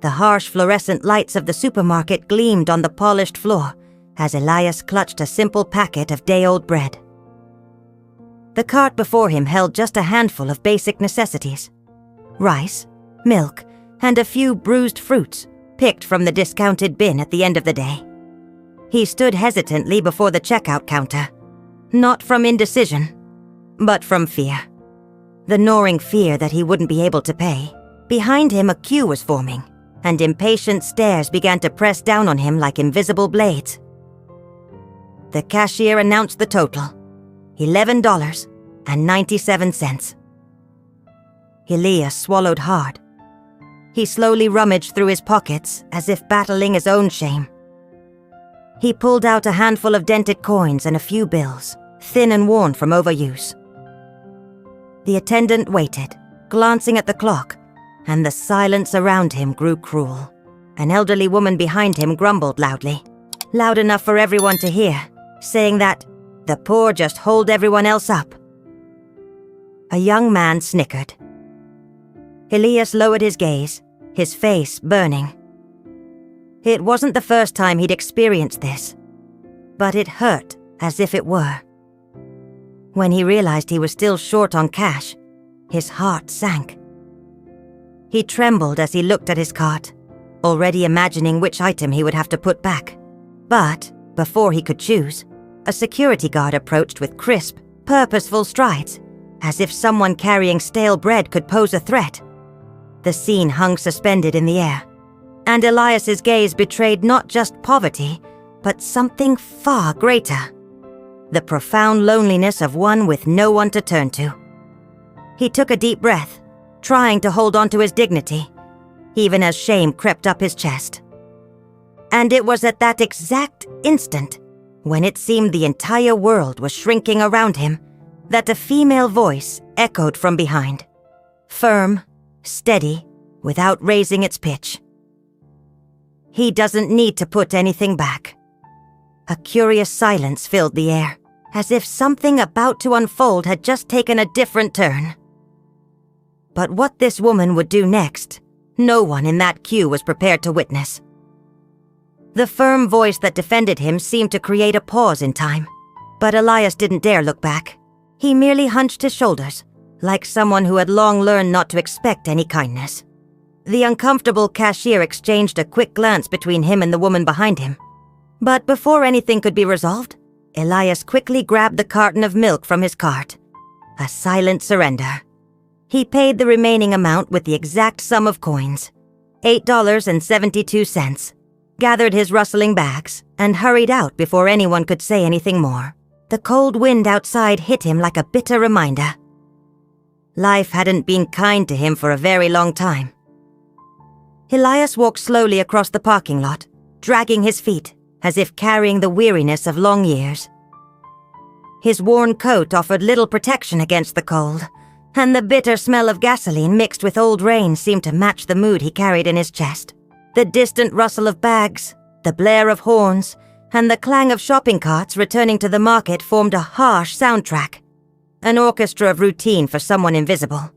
The harsh fluorescent lights of the supermarket gleamed on the polished floor as Elias clutched a simple packet of day-old bread. The cart before him held just a handful of basic necessities: rice, milk, and a few bruised fruits picked from the discounted bin at the end of the day. He stood hesitantly before the checkout counter, not from indecision, but from fear. The gnawing fear that he wouldn't be able to pay. Behind him, a queue was forming, and impatient stares began to press down on him like invisible blades. The cashier announced the total: $11.97. Elias swallowed hard. He slowly rummaged through his pockets as if battling his own shame. He pulled out a handful of dented coins and a few bills, thin and worn from overuse. The attendant waited, glancing at the clock, and the silence around him grew cruel. An elderly woman behind him grumbled loudly, loud enough for everyone to hear, saying that the poor just hold everyone else up. A young man snickered. Elias lowered his gaze, his face burning. It wasn't the first time he'd experienced this, but it hurt as if it were. When he realized he was still short on cash, his heart sank. He trembled as he looked at his cart, already imagining which item he would have to put back. But before he could choose, a security guard approached with crisp, purposeful strides, as if someone carrying stale bread could pose a threat. The scene hung suspended in the air, and Elias's gaze betrayed not just poverty, but something far greater: the profound loneliness of one with no one to turn to. He took a deep breath, trying to hold on to his dignity, even as shame crept up his chest. And it was at that exact instant, when it seemed the entire world was shrinking around him, that a female voice echoed from behind, firm, steady, without raising its pitch. He doesn't need to put anything back. A curious silence filled the air, as if something about to unfold had just taken a different turn. But what this woman would do next, no one in that queue was prepared to witness. The firm voice that defended him seemed to create a pause in time, but Elias didn't dare look back. He merely hunched his shoulders, like someone who had long learned not to expect any kindness. The uncomfortable cashier exchanged a quick glance between him and the woman behind him. But before anything could be resolved, Elias quickly grabbed the carton of milk from his cart. A silent surrender. He paid the remaining amount with the exact sum of coins, $8.72, gathered his rustling bags, and hurried out before anyone could say anything more. The cold wind outside hit him like a bitter reminder. Life hadn't been kind to him for a very long time. Elias walked slowly across the parking lot, dragging his feet, as if carrying the weariness of long years. His worn coat offered little protection against the cold, and the bitter smell of gasoline mixed with old rain seemed to match the mood he carried in his chest. The distant rustle of bags, the blare of horns, and the clang of shopping carts returning to the market formed a harsh soundtrack, an orchestra of routine for someone invisible.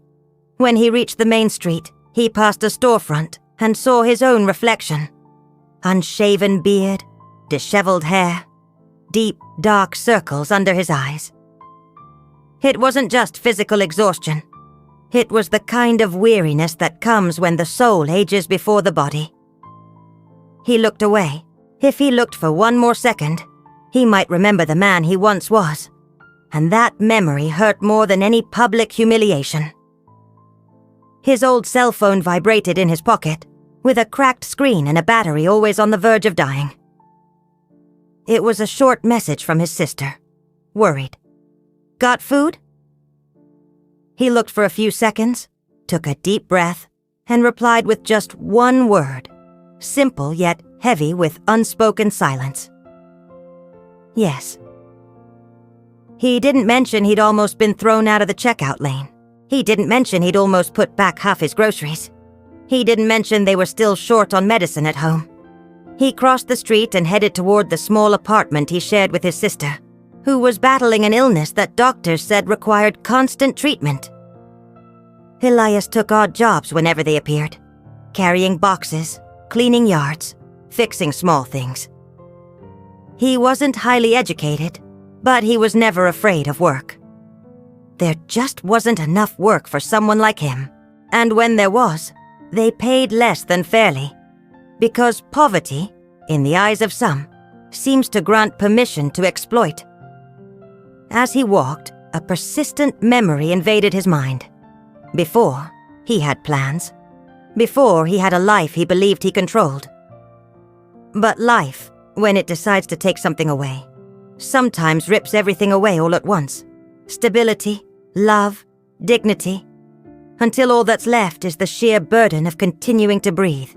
When he reached the main street, he passed a storefront and saw his own reflection. Unshaven beard, disheveled hair, deep, dark circles under his eyes. It wasn't just physical exhaustion. It was the kind of weariness that comes when the soul ages before the body. He looked away. If he looked for one more second, he might remember the man he once was, and that memory hurt more than any public humiliation. His old cell phone vibrated in his pocket, with a cracked screen and a battery always on the verge of dying. It was a short message from his sister, worried. "Got food?" He looked for a few seconds, took a deep breath, and replied with just one word, simple yet heavy with unspoken silence. Yes. He didn't mention he'd almost been thrown out of the checkout lane. He didn't mention he'd almost put back half his groceries. He didn't mention they were still short on medicine at home. He crossed the street and headed toward the small apartment he shared with his sister, who was battling an illness that doctors said required constant treatment. Elias took odd jobs whenever they appeared. carrying boxes, cleaning yards, fixing small things. He wasn't highly educated, but he was never afraid of work. There just wasn't enough work for someone like him, and when there was, they paid less than fairly, because poverty, in the eyes of some, seems to grant permission to exploit. As he walked, a persistent memory invaded his mind. Before, he had plans. Before, he had a life he believed he controlled. But life, when it decides to take something away, sometimes rips everything away all at once. Stability, love, dignity, until all that's left is the sheer burden of continuing to breathe.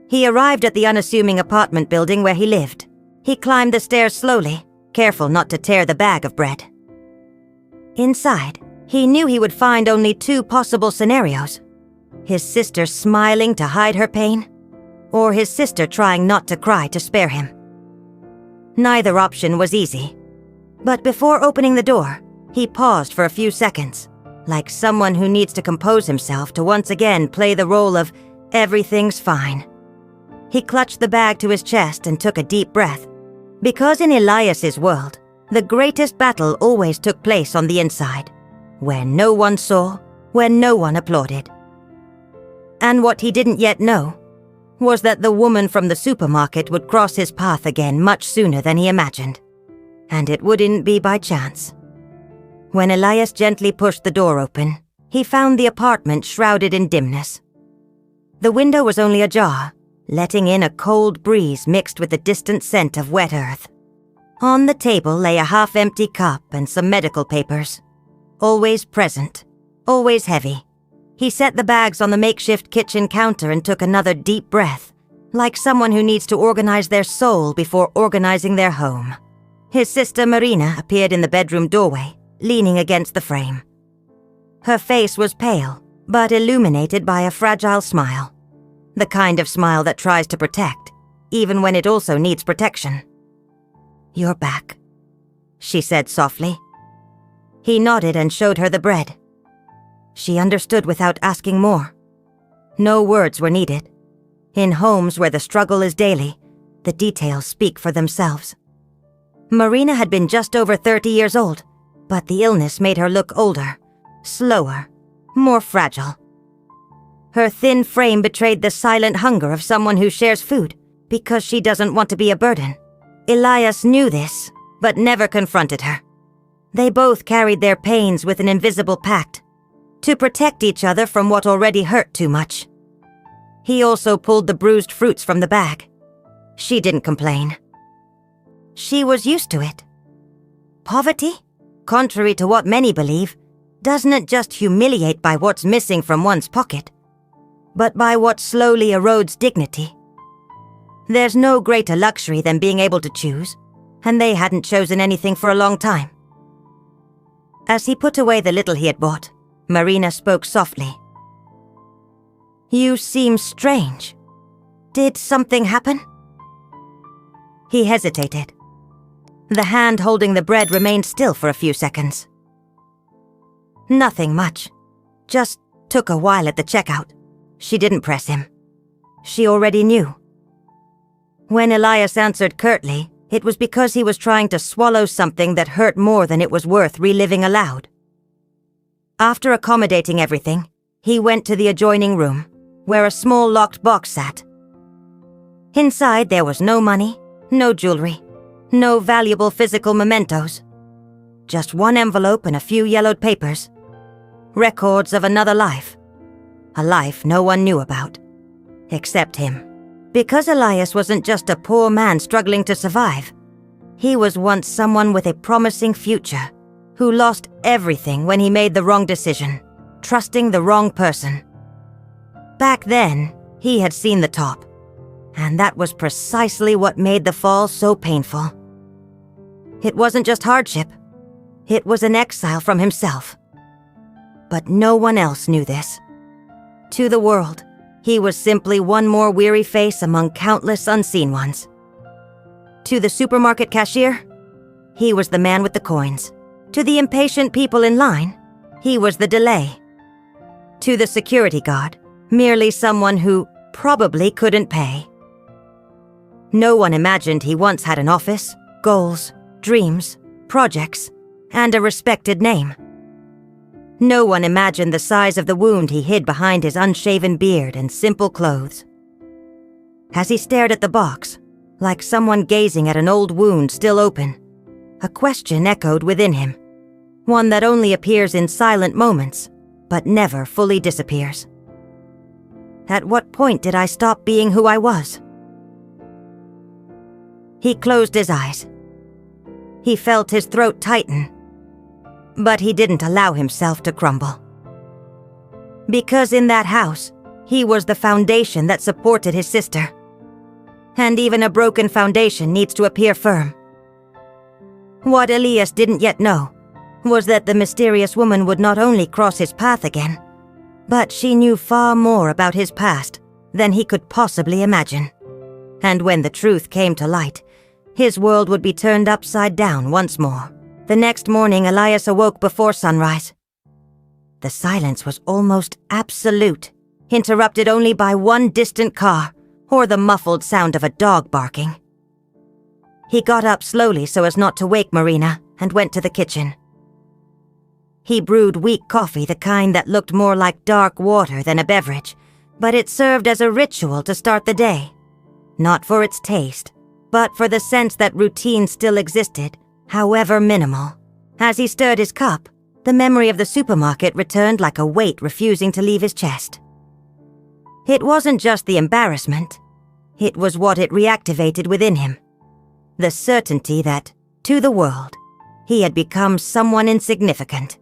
He arrived at the unassuming apartment building where he lived. He climbed the stairs slowly, careful not to tear the bag of bread. Inside, he knew he would find only two possible scenarios: his sister smiling to hide her pain, or his sister trying not to cry to spare him. Neither option was easy, but before opening the door, he paused for a few seconds, like someone who needs to compose himself to once again play the role of everything's fine. He clutched the bag to his chest and took a deep breath, because in Elias's world, the greatest battle always took place on the inside, where no one saw, where no one applauded. And what he didn't yet know was that the woman from the supermarket would cross his path again much sooner than he imagined, and it wouldn't be by chance. When Elias gently pushed the door open, he found the apartment shrouded in dimness. The window was only ajar, letting in a cold breeze mixed with the distant scent of wet earth. On the table lay a half-empty cup and some medical papers. Always present, always heavy. He set the bags on the makeshift kitchen counter and took another deep breath, like someone who needs to organize their soul before organizing their home. His sister Marina appeared in the bedroom doorway, leaning against the frame. Her face was pale, but illuminated by a fragile smile. The kind of smile that tries to protect, even when it also needs protection. "You're back," she said softly. He nodded and showed her the bread. She understood without asking more. No words were needed. In homes where the struggle is daily, the details speak for themselves. Marina had been just over 30 years old, but the illness made her look older, slower, more fragile. Her thin frame betrayed the silent hunger of someone who shares food because she doesn't want to be a burden. Elias knew this, but never confronted her. They both carried their pains with an invisible pact, to protect each other from what already hurt too much. He also pulled the bruised fruits from the bag. She didn't complain. She was used to it. Poverty, contrary to what many believe, doesn't just humiliate by what's missing from one's pocket, but by what slowly erodes dignity. There's no greater luxury than being able to choose, and they hadn't chosen anything for a long time. As he put away the little he had bought, Marina spoke softly. "You seem strange. Did something happen?" He hesitated. The hand holding the bread remained still for a few seconds. "Nothing much. Just took a while at the checkout." She didn't press him. She already knew. When Elias answered curtly, it was because he was trying to swallow something that hurt more than it was worth reliving aloud. After accommodating everything, he went to the adjoining room, where a small locked box sat. Inside there was no money, no jewelry, no valuable physical mementos. Just one envelope and a few yellowed papers. Records of another life. A life no one knew about, except him. Because Elias wasn't just a poor man struggling to survive. He was once someone with a promising future, who lost everything when he made the wrong decision, trusting the wrong person. Back then, he had seen the top, and that was precisely what made the fall so painful. It wasn't just hardship, it was an exile from himself. But no one else knew this. To the world, he was simply one more weary face among countless unseen ones. To the supermarket cashier, he was the man with the coins. To the impatient people in line, he was the delay. To the security guard, merely someone who probably couldn't pay. No one imagined he once had an office, goals, dreams, projects, and a respected name. No one imagined the size of the wound he hid behind his unshaven beard and simple clothes. As he stared at the box, like someone gazing at an old wound still open, a question echoed within him, one that only appears in silent moments, but never fully disappears. At what point did I stop being who I was? He closed his eyes. He felt his throat tighten, but he didn't allow himself to crumble. Because in that house, he was the foundation that supported his sister. And even a broken foundation needs to appear firm. What Elias didn't yet know was that the mysterious woman would not only cross his path again, but she knew far more about his past than he could possibly imagine. And when the truth came to light, his world would be turned upside down once more. The next morning, Elias awoke before sunrise. The silence was almost absolute, interrupted only by one distant car or the muffled sound of a dog barking. He got up slowly so as not to wake Marina and went to the kitchen. He brewed weak coffee, the kind that looked more like dark water than a beverage, but it served as a ritual to start the day. Not for its taste, but for the sense that routine still existed, however minimal. As he stirred his cup, the memory of the supermarket returned like a weight refusing to leave his chest. It wasn't just the embarrassment, it was what it reactivated within him. The certainty that, to the world, he had become someone insignificant.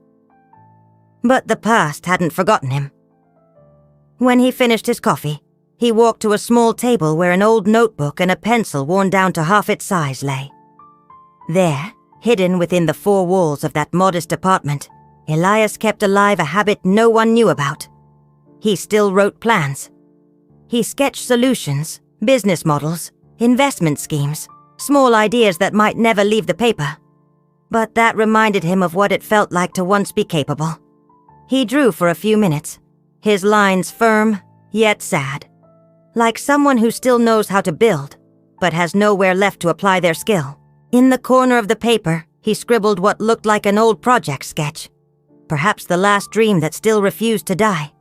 But the past hadn't forgotten him. When he finished his coffee, he walked to a small table where an old notebook and a pencil worn down to half its size lay. There, hidden within the four walls of that modest apartment, Elias kept alive a habit no one knew about. He still wrote plans. He sketched solutions, business models, investment schemes, small ideas that might never leave the paper. But that reminded him of what it felt like to once be capable. He drew for a few minutes, his lines firm, yet sad. Like someone who still knows how to build, but has nowhere left to apply their skill. In the corner of the paper, he scribbled what looked like an old project sketch. Perhaps the last dream that still refused to die.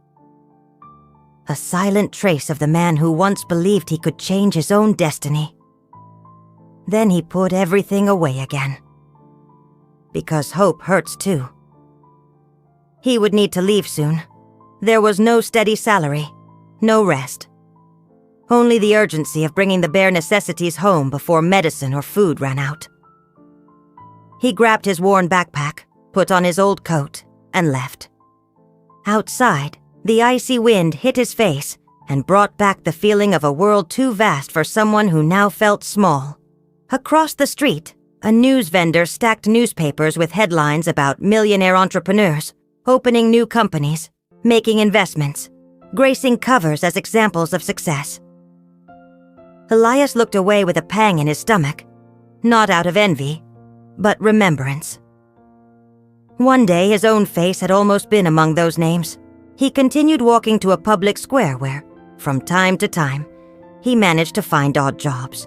A silent trace of the man who once believed he could change his own destiny. Then he put everything away again. Because hope hurts too. He would need to leave soon. There was no steady salary, no rest. Only the urgency of bringing the bare necessities home before medicine or food ran out. He grabbed his worn backpack, put on his old coat, and left. Outside, the icy wind hit his face and brought back the feeling of a world too vast for someone who now felt small. Across the street, a news vendor stacked newspapers with headlines about millionaire entrepreneurs, opening new companies, making investments, gracing covers as examples of success. Elias looked away with a pang in his stomach, not out of envy, but remembrance. One day his own face had almost been among those names. He continued walking to a public square where, from time to time, he managed to find odd jobs.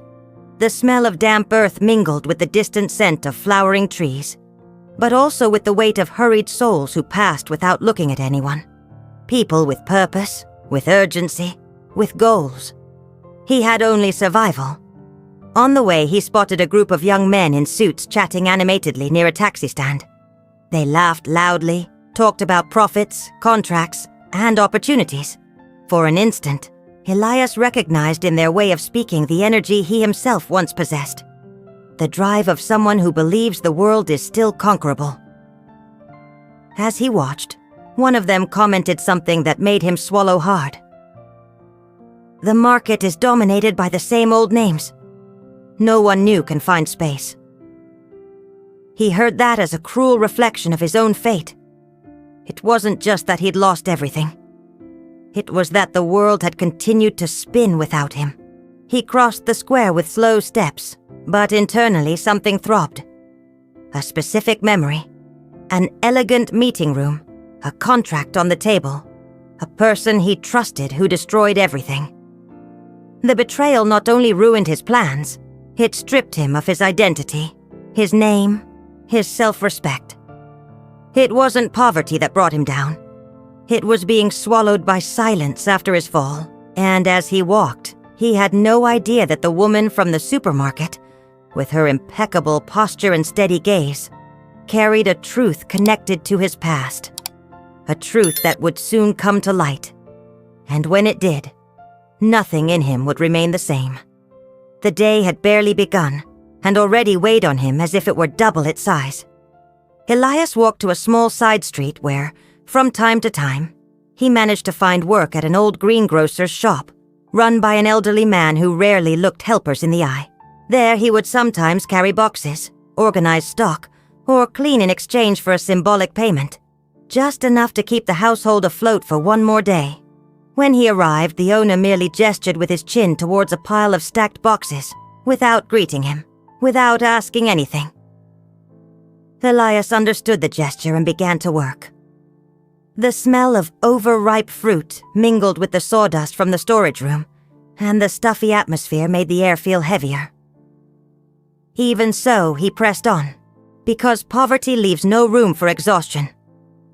The smell of damp earth mingled with the distant scent of flowering trees, but also with the weight of hurried souls who passed without looking at anyone. People with purpose, with urgency, with goals. He had only survival. On the way, he spotted a group of young men in suits chatting animatedly near a taxi stand. They laughed loudly, talked about profits, contracts, and opportunities. For an instant, Elias recognized in their way of speaking the energy he himself once possessed. The drive of someone who believes the world is still conquerable. As he watched, one of them commented something that made him swallow hard. The market is dominated by the same old names. No one new can find space. He heard that as a cruel reflection of his own fate. It wasn't just that he'd lost everything. It was that the world had continued to spin without him. He crossed the square with slow steps, but internally something throbbed. A specific memory, an elegant meeting room, a contract on the table, a person he trusted who destroyed everything. The betrayal not only ruined his plans, it stripped him of his identity, his name, his self-respect. It wasn't poverty that brought him down. It was being swallowed by silence after his fall, and as he walked, he had no idea that the woman from the supermarket, with her impeccable posture and steady gaze, carried a truth connected to his past. A truth that would soon come to light. And when it did, nothing in him would remain the same. The day had barely begun, and already weighed on him as if it were double its size. Elias walked to a small side street where, from time to time, he managed to find work at an old greengrocer's shop, run by an elderly man who rarely looked helpers in the eye. There he would sometimes carry boxes, organize stock, or clean in exchange for a symbolic payment. Just enough to keep the household afloat for one more day. When he arrived, the owner merely gestured with his chin towards a pile of stacked boxes, without greeting him, without asking anything. Elias understood the gesture and began to work. The smell of overripe fruit mingled with the sawdust from the storage room, and the stuffy atmosphere made the air feel heavier. Even so, he pressed on, because poverty leaves no room for exhaustion,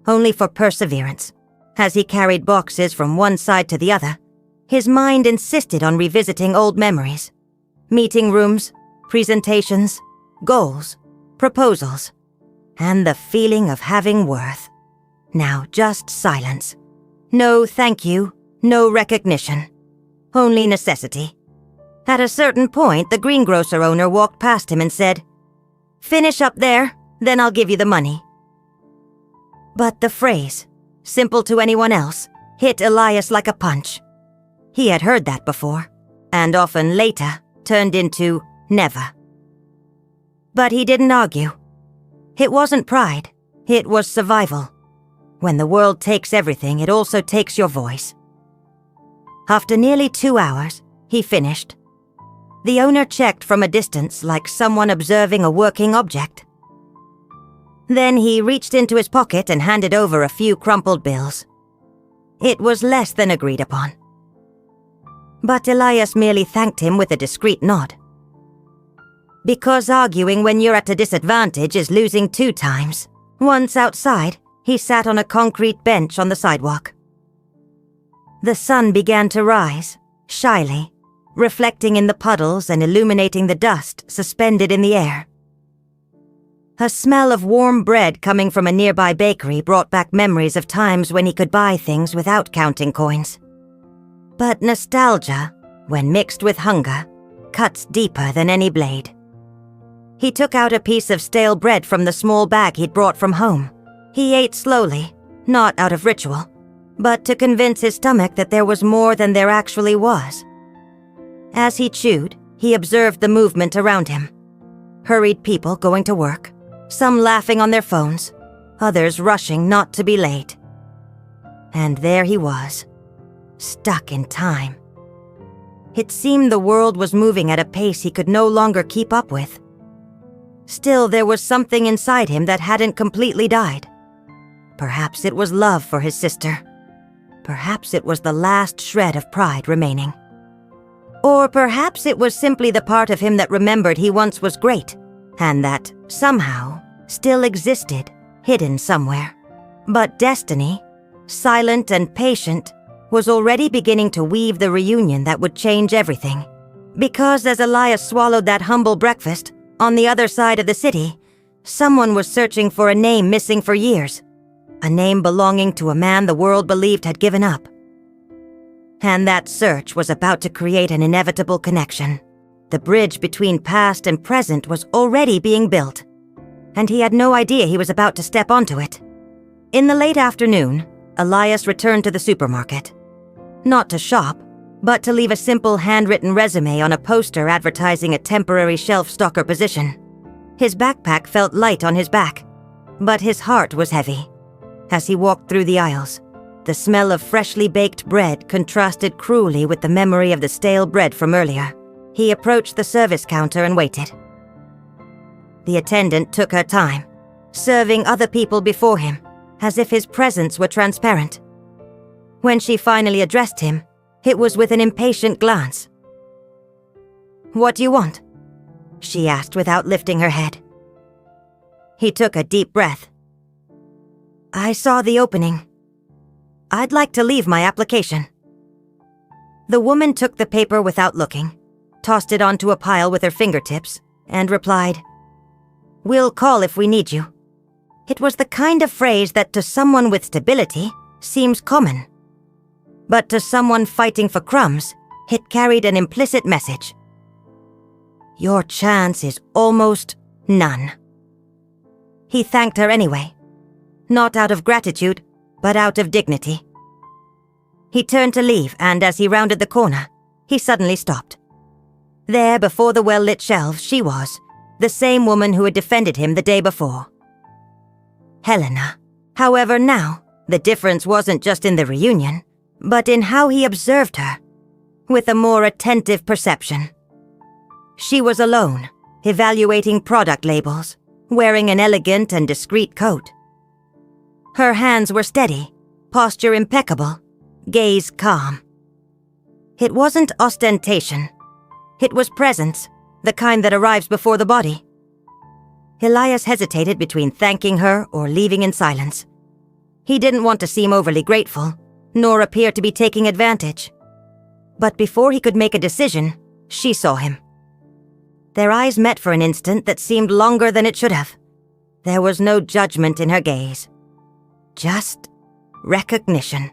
only for perseverance. As he carried boxes from one side to the other, his mind insisted on revisiting old memories. Meeting rooms, presentations, goals, proposals, and the feeling of having worth. Now just silence. No thank you, no recognition. Only necessity. At a certain point, the greengrocer owner walked past him and said, "Finish up there, then I'll give you the money." But the phrase, simple to anyone else, hit Elias like a punch. He had heard that before, and often later turned into never. But he didn't argue. It wasn't pride, it was survival. When the world takes everything, it also takes your voice. After nearly 2 hours, he finished. The owner checked from a distance like someone observing a working object. Then he reached into his pocket and handed over a few crumpled bills. It was less than agreed upon. But Elias merely thanked him with a discreet nod. Because arguing when you're at a disadvantage is losing 2 times. Once outside, he sat on a concrete bench on the sidewalk. The sun began to rise, shyly, reflecting in the puddles and illuminating the dust suspended in the air. A smell of warm bread coming from a nearby bakery brought back memories of times when he could buy things without counting coins. But nostalgia, when mixed with hunger, cuts deeper than any blade. He took out a piece of stale bread from the small bag he'd brought from home. He ate slowly, not out of ritual, but to convince his stomach that there was more than there actually was. As he chewed, he observed the movement around him. Hurried people going to work, some laughing on their phones, others rushing not to be late. And there he was, stuck in time. It seemed the world was moving at a pace he could no longer keep up with. Still, there was something inside him that hadn't completely died. Perhaps it was love for his sister. Perhaps it was the last shred of pride remaining. Or perhaps it was simply the part of him that remembered he once was great, and that, somehow, still existed, hidden somewhere. But destiny, silent and patient, was already beginning to weave the reunion that would change everything. Because as Elias swallowed that humble breakfast, on the other side of the city, someone was searching for a name missing for years. A name belonging to a man the world believed had given up. And that search was about to create an inevitable connection. The bridge between past and present was already being built, and he had no idea he was about to step onto it. In the late afternoon, Elias returned to the supermarket. Not to shop, but to leave a simple handwritten resume on a poster advertising a temporary shelf-stocker position. His backpack felt light on his back, but his heart was heavy. As he walked through the aisles, the smell of freshly baked bread contrasted cruelly with the memory of the stale bread from earlier. He approached the service counter and waited. The attendant took her time, serving other people before him, as if his presence were transparent. When she finally addressed him, it was with an impatient glance. "What do you want?" she asked without lifting her head. He took a deep breath. "I saw the opening. I'd like to leave my application." The woman took the paper without looking, tossed it onto a pile with her fingertips, and replied, "We'll call if we need you." It was the kind of phrase that to someone with stability seems common. But to someone fighting for crumbs, it carried an implicit message. Your chance is almost none. He thanked her anyway, not out of gratitude, but out of dignity. He turned to leave, and as he rounded the corner, he suddenly stopped. There, before the well-lit shelves, she was, the same woman who had defended him the day before. Helena. However, now, the difference wasn't just in the reunion, but in how he observed her, with a more attentive perception. She was alone, evaluating product labels, wearing an elegant and discreet coat. Her hands were steady, posture impeccable, gaze calm. It wasn't ostentation. It was presence, the kind that arrives before the body. Elias hesitated between thanking her or leaving in silence. He didn't want to seem overly grateful, nor appear to be taking advantage. But before he could make a decision, she saw him. Their eyes met for an instant that seemed longer than it should have. There was no judgment in her gaze. Just recognition.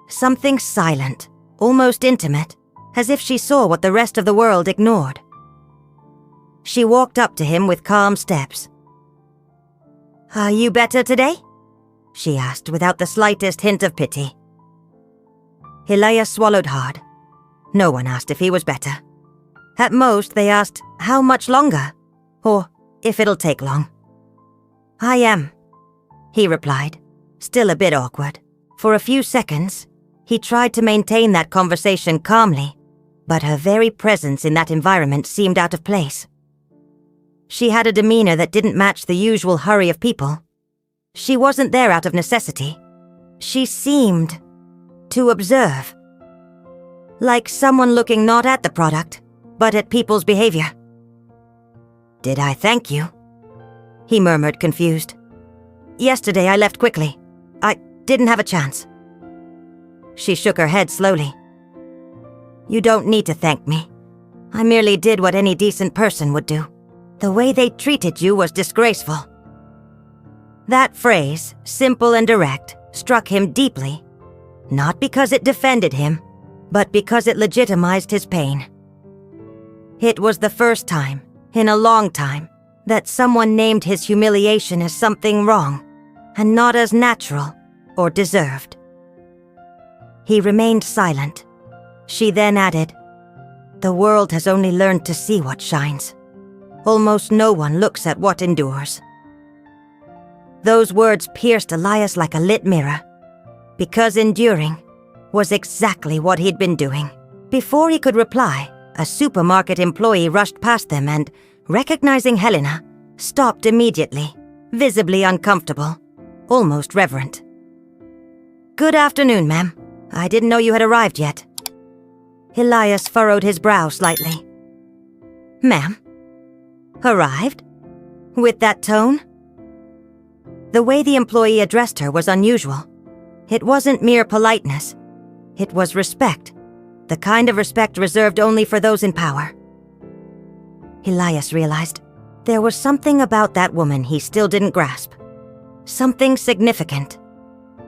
Something silent, almost intimate, as if she saw what the rest of the world ignored. She walked up to him with calm steps. "Are you better today?" she asked without the slightest hint of pity. Elias swallowed hard. No one asked if he was better. At most, they asked how much longer, or if it'll take long. "I am," he replied, still a bit awkward. For a few seconds, he tried to maintain that conversation calmly, but her very presence in that environment seemed out of place. She had a demeanor that didn't match the usual hurry of people. She wasn't there out of necessity. She seemed to observe. Like someone looking not at the product, but at people's behavior. "Did I thank you?" he murmured, confused. "Yesterday I left quickly. I didn't have a chance." She shook her head slowly. "You don't need to thank me. I merely did what any decent person would do. The way they treated you was disgraceful." That phrase, simple and direct, struck him deeply, not because it defended him, but because it legitimized his pain. It was the first time, in a long time, that someone named his humiliation as something wrong, and not as natural or deserved. He remained silent. She then added, "The world has only learned to see what shines. Almost no one looks at what endures." Those words pierced Elias like a lit mirror, because enduring was exactly what he'd been doing. Before he could reply, a supermarket employee rushed past them and, recognizing Helena, stopped immediately, visibly uncomfortable, almost reverent. "Good afternoon, ma'am. I didn't know you had arrived yet." Elias furrowed his brow slightly. "Ma'am? Arrived? With that tone?" The way the employee addressed her was unusual. It wasn't mere politeness. It was respect, the kind of respect reserved only for those in power. Elias realized there was something about that woman he still didn't grasp. Something significant.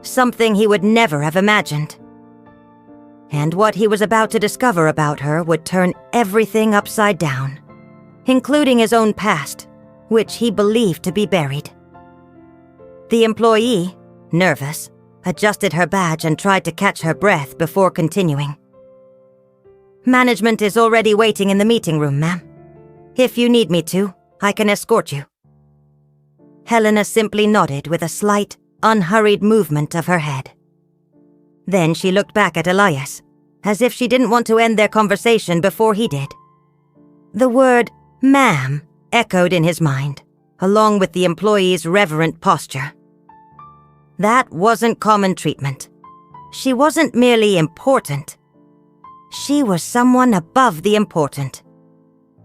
Something he would never have imagined. And what he was about to discover about her would turn everything upside down, including his own past, which he believed to be buried. The employee, nervous, adjusted her badge and tried to catch her breath before continuing. "Management is already waiting in the meeting room, ma'am. If you need me to, I can escort you." Helena simply nodded with a slight, unhurried movement of her head. Then she looked back at Elias, as if she didn't want to end their conversation before he did. The word "ma'am" echoed in his mind, along with the employee's reverent posture. That wasn't common treatment. She wasn't merely important. She was someone above the important.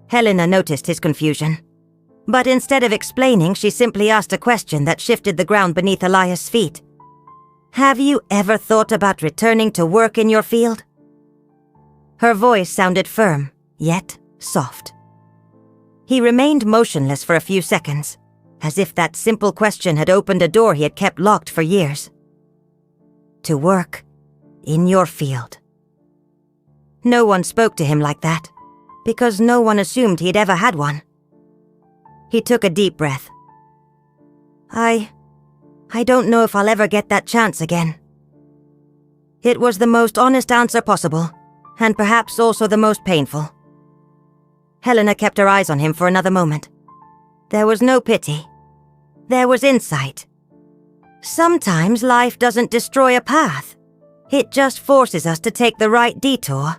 Helena noticed his confusion. But instead of explaining, she simply asked a question that shifted the ground beneath Elias' feet. "Have you ever thought about returning to work in your field?" Her voice sounded firm, yet soft. He remained motionless for a few seconds, as if that simple question had opened a door he had kept locked for years. To work in your field. No one spoke to him like that, because no one assumed he'd ever had one. He took a deep breath. I don't know if I'll ever get that chance again." It was the most honest answer possible, and perhaps also the most painful. Helena kept her eyes on him for another moment. There was no pity. There was insight. Sometimes life doesn't destroy a path. It just forces us to take the right detour,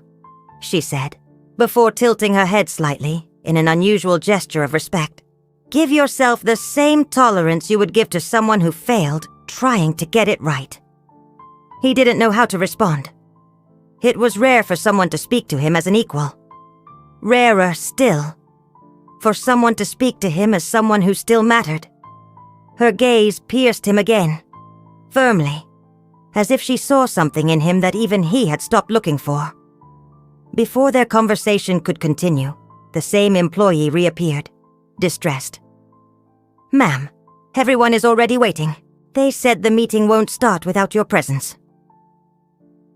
she said, before tilting her head slightly in an unusual gesture of respect. Give yourself the same tolerance you would give to someone who failed trying to get it right. He didn't know how to respond. It was rare for someone to speak to him as an equal. Rarer still, for someone to speak to him as someone who still mattered. Her gaze pierced him again, firmly, as if she saw something in him that even he had stopped looking for. Before their conversation could continue, the same employee reappeared, distressed. "Ma'am, everyone is already waiting. They said the meeting won't start without your presence."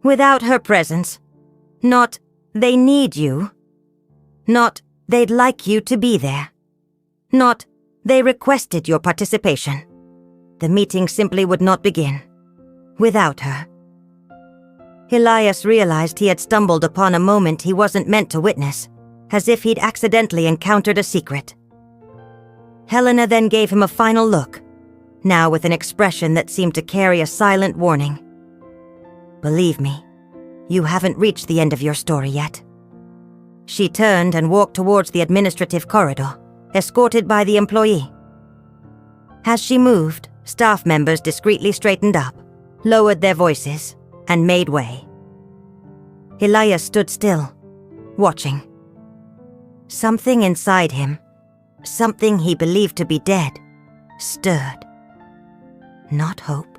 Without her presence. Not, "they need you." Not, "they'd like you to be there." Not, "they requested your participation." The meeting simply would not begin. Without her. Elias realized he had stumbled upon a moment he wasn't meant to witness, as if he'd accidentally encountered a secret. Helena then gave him a final look, now with an expression that seemed to carry a silent warning. "Believe me, you haven't reached the end of your story yet." She turned and walked towards the administrative corridor, escorted by the employee. As she moved, staff members discreetly straightened up, lowered their voices, and made way. Elias stood still, watching. Something inside him, something he believed to be dead, stirred. Not hope.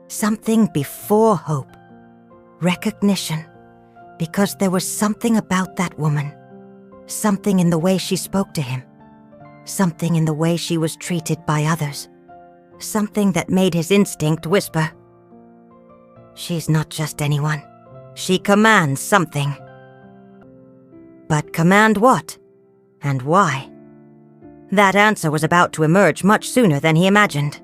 Something before hope. Recognition. Because there was something about that woman. Something in the way she spoke to him. Something in the way she was treated by others. Something that made his instinct whisper, "She's not just anyone. She commands something." But command what? And why? That answer was about to emerge much sooner than he imagined.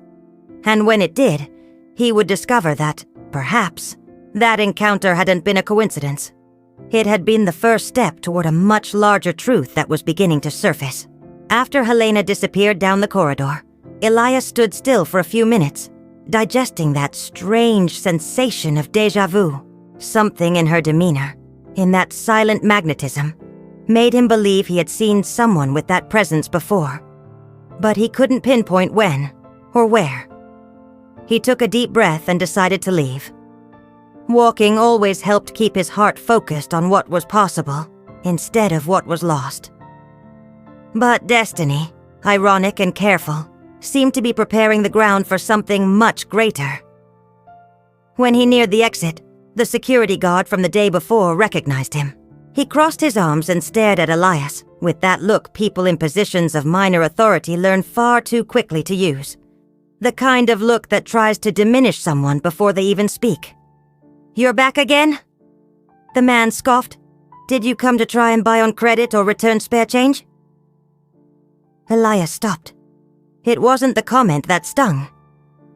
And when it did, he would discover that, perhaps, that encounter hadn't been a coincidence. It had been the first step toward a much larger truth that was beginning to surface. After Helena disappeared down the corridor, Elias stood still for a few minutes, digesting that strange sensation of déjà vu. Something in her demeanor, in that silent magnetism, made him believe he had seen someone with that presence before. But he couldn't pinpoint when or where. He took a deep breath and decided to leave. Walking always helped keep his heart focused on what was possible, instead of what was lost. But destiny, ironic and careful, seemed to be preparing the ground for something much greater. When he neared the exit, the security guard from the day before recognized him. He crossed his arms and stared at Elias, with that look people in positions of minor authority learn far too quickly to use. The kind of look that tries to diminish someone before they even speak. "You're back again?" The man scoffed. "Did you come to try and buy on credit or return spare change?" Elias stopped. It wasn't the comment that stung.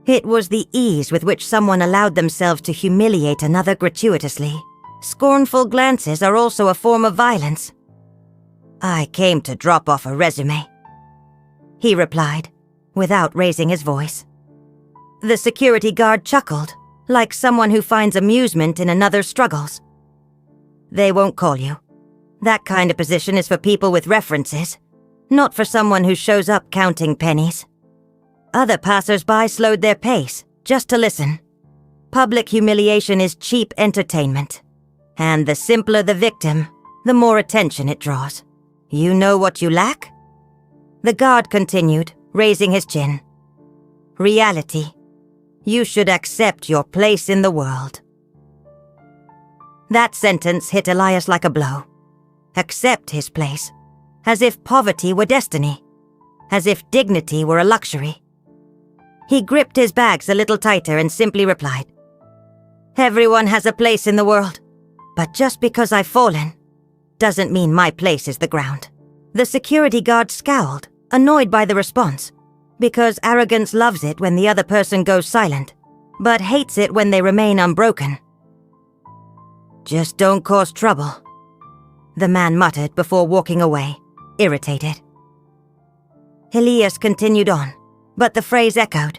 It was the ease with which someone allowed themselves to humiliate another gratuitously. Scornful glances are also a form of violence. "I came to drop off a resume," he replied, without raising his voice. The security guard chuckled, like someone who finds amusement in another's struggles. "They won't call you. That kind of position is for people with references, not for someone who shows up counting pennies." Other passers-by slowed their pace, just to listen. Public humiliation is cheap entertainment, and the simpler the victim, the more attention it draws. You know what you lack? The guard continued, raising his chin. Reality. You should accept your place in the world. That sentence hit Elias like a blow. Accept his place. As if poverty were destiny. As if dignity were a luxury. He gripped his bags a little tighter and simply replied, Everyone has a place in the world, but just because I've fallen, doesn't mean my place is the ground. The security guard scowled, annoyed by the response, because arrogance loves it when the other person goes silent, but hates it when they remain unbroken. Just don't cause trouble, the man muttered before walking away, irritated. Elias continued on, but the phrase echoed,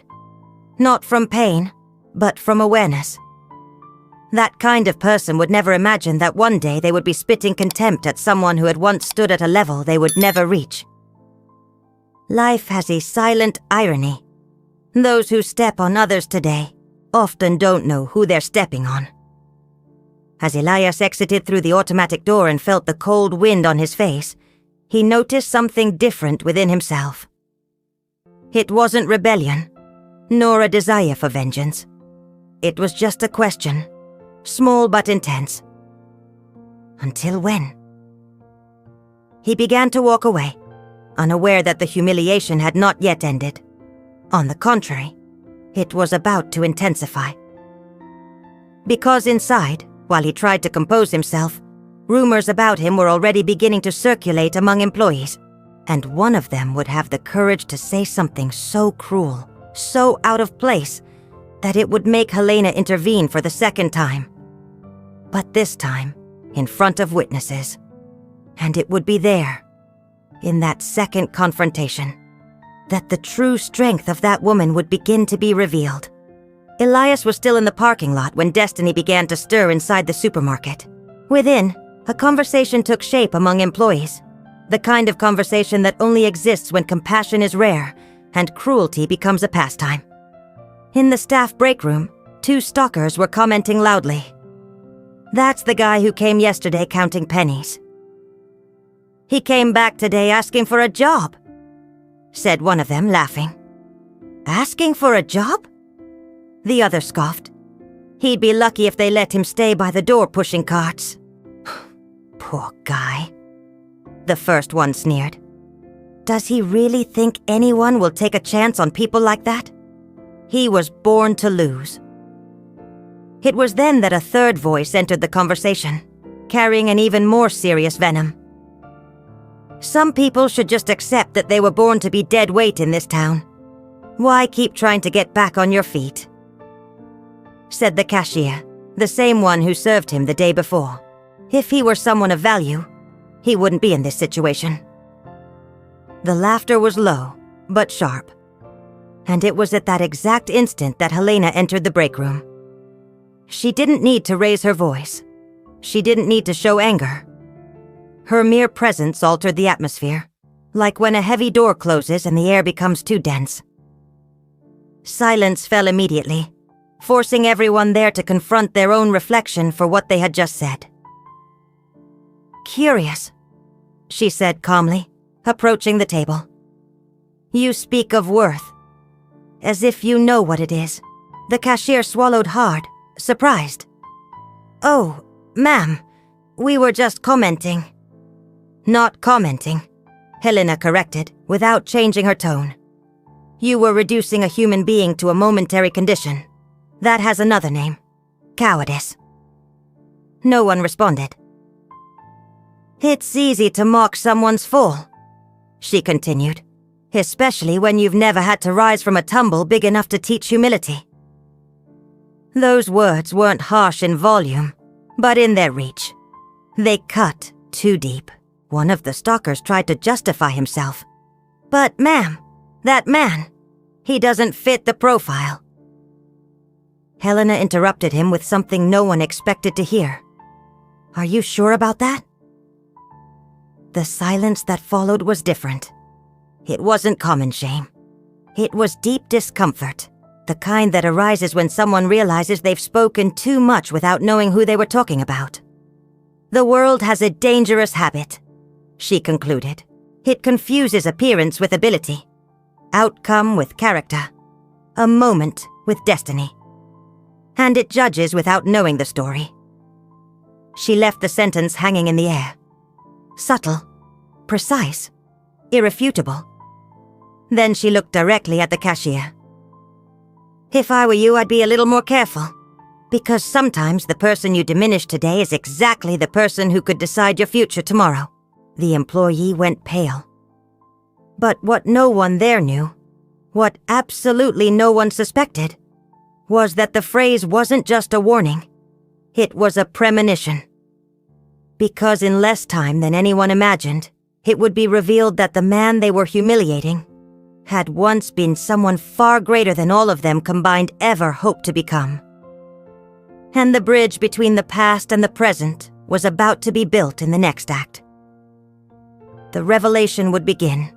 not from pain, but from awareness. That kind of person would never imagine that one day they would be spitting contempt at someone who had once stood at a level they would never reach. Life has a silent irony. Those who step on others today often don't know who they're stepping on. As Elias exited through the automatic door and felt the cold wind on his face, he noticed something different within himself. It wasn't rebellion, nor a desire for vengeance. It was just a question, small but intense. Until when? He began to walk away, unaware that the humiliation had not yet ended. On the contrary, it was about to intensify. Because inside, while he tried to compose himself, rumors about him were already beginning to circulate among employees, and one of them would have the courage to say something so cruel, so out of place, that it would make Helena intervene for the second time. But this time, in front of witnesses. And it would be there, in that second confrontation, that the true strength of that woman would begin to be revealed. Elias was still in the parking lot when destiny began to stir inside the supermarket. Within, a conversation took shape among employees, the kind of conversation that only exists when compassion is rare and cruelty becomes a pastime. In the staff break room, 2 stalkers were commenting loudly. That's the guy who came yesterday counting pennies. He came back today asking for a job, said one of them, laughing. Asking for a job? The other scoffed. He'd be lucky if they let him stay by the door pushing carts. Poor guy. The first one sneered. Does he really think anyone will take a chance on people like that? He was born to lose. It was then that a third voice entered the conversation, carrying an even more serious venom. Some people should just accept that they were born to be dead weight in this town. Why keep trying to get back on your feet? Said the cashier, the same one who served him the day before. If he were someone of value, he wouldn't be in this situation. The laughter was low, but sharp. And it was at that exact instant that Helena entered the break room. She didn't need to raise her voice. She didn't need to show anger. Her mere presence altered the atmosphere, like when a heavy door closes and the air becomes too dense. Silence fell immediately, forcing everyone there to confront their own reflection for what they had just said. Curious, she said calmly, approaching the table. You speak of worth, as if you know what it is. The cashier swallowed hard, surprised. Oh, ma'am, we were just commenting. Not commenting, Helena corrected, without changing her tone. You were reducing a human being to a momentary condition. That has another name. Cowardice. No one responded. It's easy to mock someone's fall, she continued, especially when you've never had to rise from a tumble big enough to teach humility. Those words weren't harsh in volume, but in their reach. They cut too deep. One of the stalkers tried to justify himself. But ma'am, that man, he doesn't fit the profile. Helena interrupted him with something no one expected to hear. Are you sure about that? The silence that followed was different. It wasn't common shame. It was deep discomfort, the kind that arises when someone realizes they've spoken too much without knowing who they were talking about. The world has a dangerous habit, she concluded. It confuses appearance with ability, outcome with character, a moment with destiny. And it judges without knowing the story. She left the sentence hanging in the air. Subtle, precise, irrefutable. Then she looked directly at the cashier. If I were you, I'd be a little more careful. Because sometimes the person you diminish today is exactly the person who could decide your future tomorrow. The employee went pale. But what no one there knew, what absolutely no one suspected, was that the phrase wasn't just a warning. It was a premonition. Because in less time than anyone imagined, it would be revealed that the man they were humiliating had once been someone far greater than all of them combined ever hoped to become. And the bridge between the past and the present was about to be built in the next act. The revelation would begin.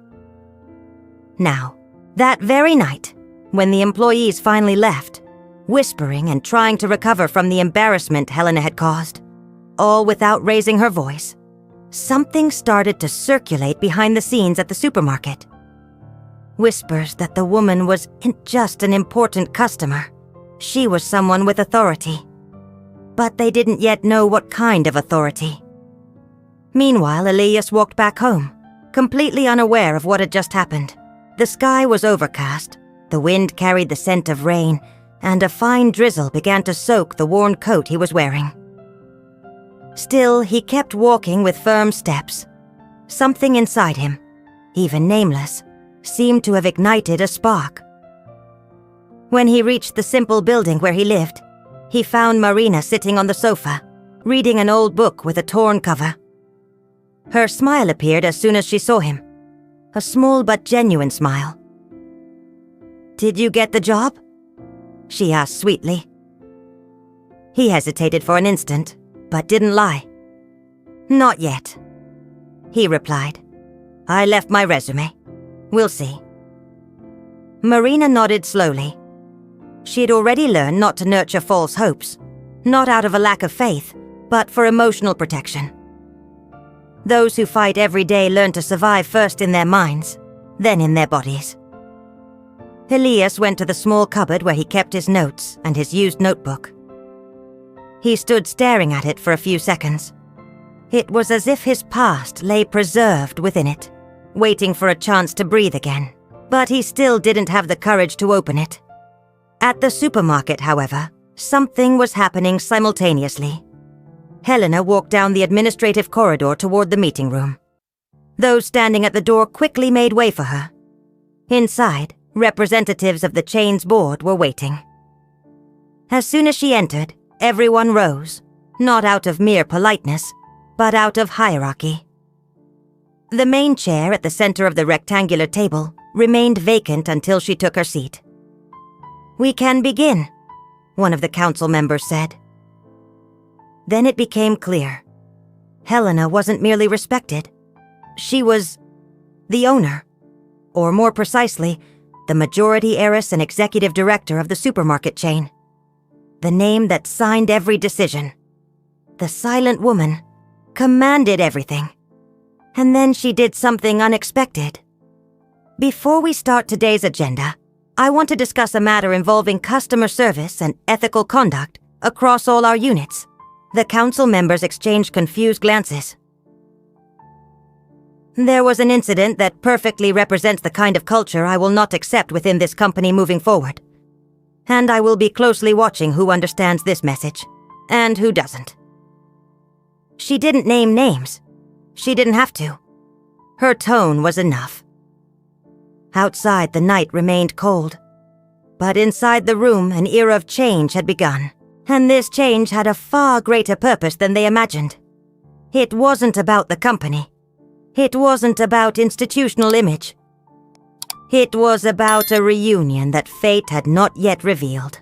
Now, that very night, when the employees finally left, whispering and trying to recover from the embarrassment Helena had caused, all without raising her voice, something started to circulate behind the scenes at the supermarket. Whispers that the woman wasn't just an important customer. She was someone with authority. But they didn't yet know what kind of authority. Meanwhile, Elias walked back home, completely unaware of what had just happened. The sky was overcast, the wind carried the scent of rain, and a fine drizzle began to soak the worn coat he was wearing. Still, he kept walking with firm steps. Something inside him, even nameless, seemed to have ignited a spark. When he reached the simple building where he lived, he found Marina sitting on the sofa, reading an old book with a torn cover. Her smile appeared as soon as she saw him, a small but genuine smile. "Did you get the job?" she asked sweetly. He hesitated for an instant, but didn't lie. "Not yet," he replied. "I left my resume. We'll see." Marina nodded slowly. She had already learned not to nurture false hopes, not out of a lack of faith, but for emotional protection. Those who fight every day learn to survive first in their minds, then in their bodies. Elias went to the small cupboard where he kept his notes and his used notebook. He stood staring at it for a few seconds. It was as if his past lay preserved within it, waiting for a chance to breathe again, but he still didn't have the courage to open it. At the supermarket, however, something was happening simultaneously. Helena walked down the administrative corridor toward the meeting room. Those standing at the door quickly made way for her. Inside, representatives of the chain's board were waiting. As soon as she entered, everyone rose, not out of mere politeness, but out of hierarchy. The main chair at the center of the rectangular table remained vacant until she took her seat. "We can begin," one of the council members said. Then it became clear. Helena wasn't merely respected. She was the owner, or more precisely, the majority heiress and executive director of the supermarket chain. The name that signed every decision. The silent woman commanded everything. And then she did something unexpected. Before we start today's agenda, I want to discuss a matter involving customer service and ethical conduct across all our units. The council members exchanged confused glances. There was an incident that perfectly represents the kind of culture I will not accept within this company moving forward. And I will be closely watching who understands this message, and who doesn't. She didn't name names. She didn't have to. Her tone was enough. Outside, the night remained cold. But inside the room, an era of change had begun. And this change had a far greater purpose than they imagined. It wasn't about the company. It wasn't about institutional image. It was about a reunion that fate had not yet revealed.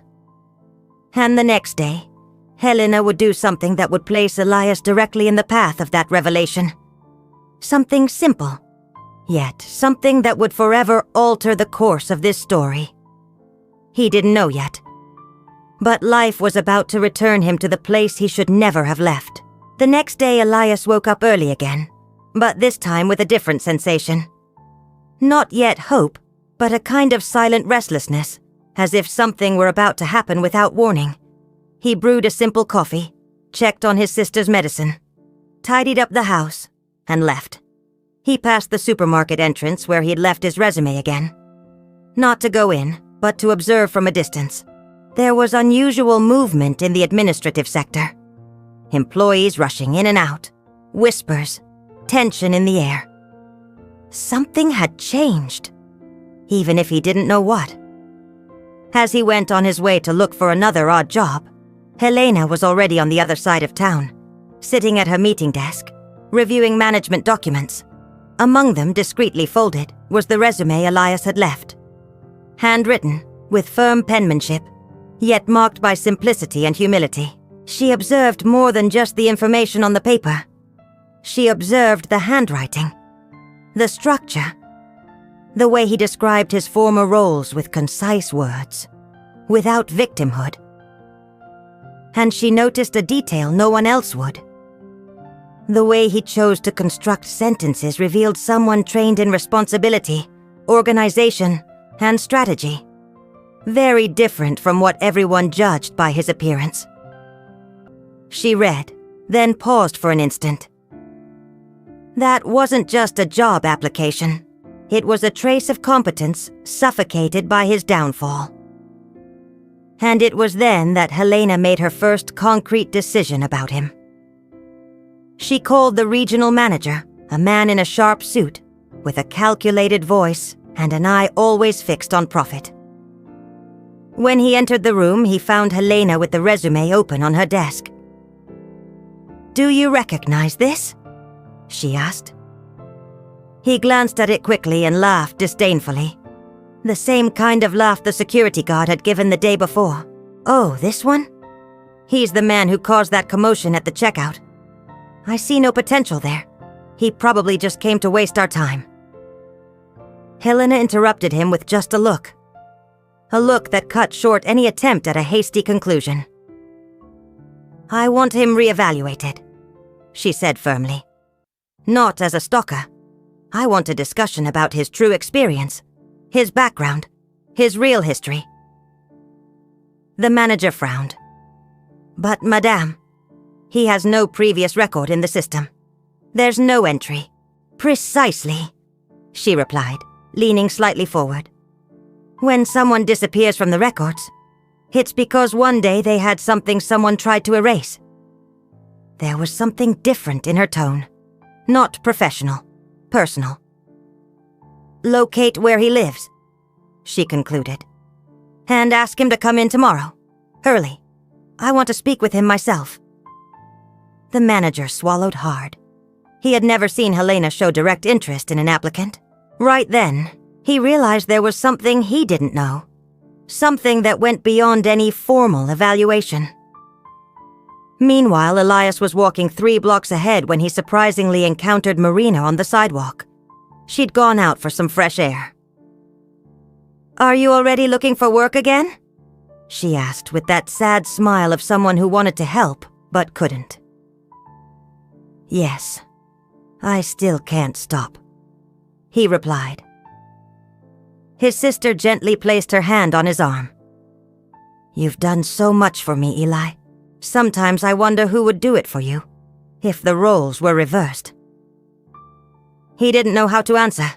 And the next day, Helena would do something that would place Elias directly in the path of that revelation. Something simple, yet something that would forever alter the course of this story. He didn't know yet. But life was about to return him to the place he should never have left. The next day, Elias woke up early again, but this time with a different sensation. Not yet hope, but a kind of silent restlessness, as if something were about to happen without warning. He brewed a simple coffee, checked on his sister's medicine, tidied up the house, and left. He passed the supermarket entrance where he'd left his resume again. Not to go in, but to observe from a distance. There was unusual movement in the administrative sector. Employees rushing in and out, whispers, tension in the air. Something had changed, even if he didn't know what. As he went on his way to look for another odd job, Helena was already on the other side of town, sitting at her meeting desk, reviewing management documents. Among them, discreetly folded, was the resume Elias had left. Handwritten, with firm penmanship, yet marked by simplicity and humility. She observed more than just the information on the paper. She observed the handwriting, the structure, the way he described his former roles with concise words, without victimhood. And she noticed a detail no one else would. The way he chose to construct sentences revealed someone trained in responsibility, organization, and strategy. Very different from what everyone judged by his appearance. She read, then paused for an instant. That wasn't just a job application. It was a trace of competence suffocated by his downfall. And it was then that Helena made her first concrete decision about him. She called the regional manager, a man in a sharp suit, with a calculated voice and an eye always fixed on profit. When he entered the room, he found Helena with the resume open on her desk. "Do you recognize this?" she asked. He glanced at it quickly and laughed disdainfully. The same kind of laugh the security guard had given the day before. "Oh, this one? He's the man who caused that commotion at the checkout. I see no potential there. He probably just came to waste our time." Helena interrupted him with just a look. A look that cut short any attempt at a hasty conclusion. "I want him reevaluated," she said firmly. "Not as a stalker. I want a discussion about his true experience, his background, his real history." The manager frowned. "But, madame, he has no previous record in the system. There's no entry." "Precisely," she replied, leaning slightly forward. "When someone disappears from the records, it's because one day they had something someone tried to erase." There was something different in her tone. Not professional, personal. "Locate where he lives," she concluded. "And ask him to come in tomorrow. Early. I want to speak with him myself." The manager swallowed hard. He had never seen Helena show direct interest in an applicant. Right then, he realized there was something he didn't know. Something that went beyond any formal evaluation. Meanwhile, Elias was walking 3 blocks ahead when he surprisingly encountered Marina on the sidewalk. She'd gone out for some fresh air. "Are you already looking for work again?" she asked with that sad smile of someone who wanted to help but couldn't. "Yes, I still can't stop," he replied. His sister gently placed her hand on his arm. "You've done so much for me, Eli. Sometimes I wonder who would do it for you, if the roles were reversed." He didn't know how to answer.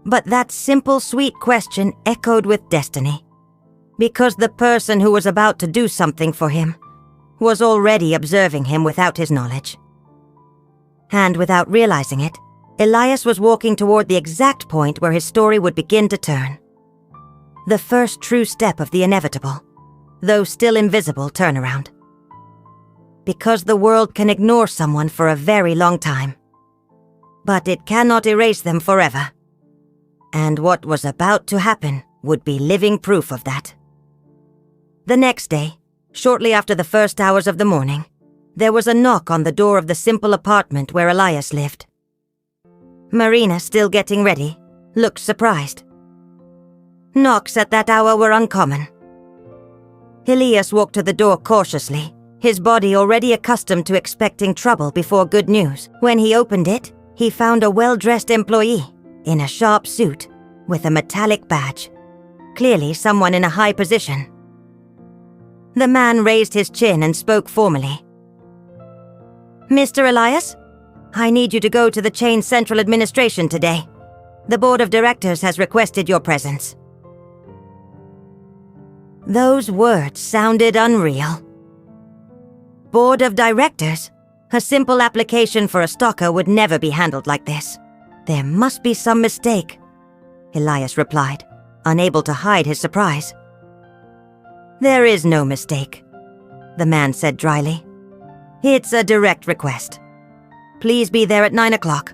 But that simple, sweet question echoed with destiny, because the person who was about to do something for him was already observing him without his knowledge. And without realizing it, Elias was walking toward the exact point where his story would begin to turn. The first true step of the inevitable, though still invisible, turnaround. Because the world can ignore someone for a very long time, but it cannot erase them forever. And what was about to happen would be living proof of that. The next day, shortly after the first hours of the morning, there was a knock on the door of the simple apartment where Elias lived. Marina, still getting ready, looked surprised. Knocks at that hour were uncommon. Elias walked to the door cautiously, his body already accustomed to expecting trouble before good news. When he opened it, he found a well-dressed employee in a sharp suit with a metallic badge, clearly someone in a high position. The man raised his chin and spoke formally. "Mr. Elias, I need you to go to the chain's central administration today. The board of directors has requested your presence." Those words sounded unreal. Board of directors? A simple application for a stalker would never be handled like this. "There must be some mistake," Elias replied, unable to hide his surprise. "There is no mistake," the man said dryly. "It's a direct request. Please be there at 9 o'clock.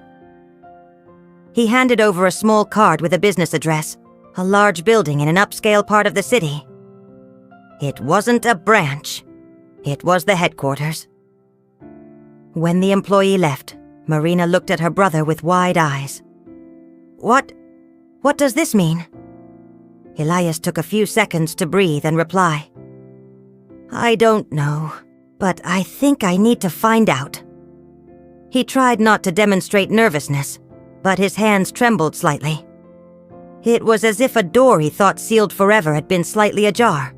He handed over a small card with a business address, a large building in an upscale part of the city. It wasn't a branch. It was the headquarters. When the employee left, Marina looked at her brother with wide eyes. What does this mean?" Elias took a few seconds to breathe and reply. "I don't know, but I think I need to find out." He tried not to demonstrate nervousness, but his hands trembled slightly. It was as if a door he thought sealed forever had been slightly ajar,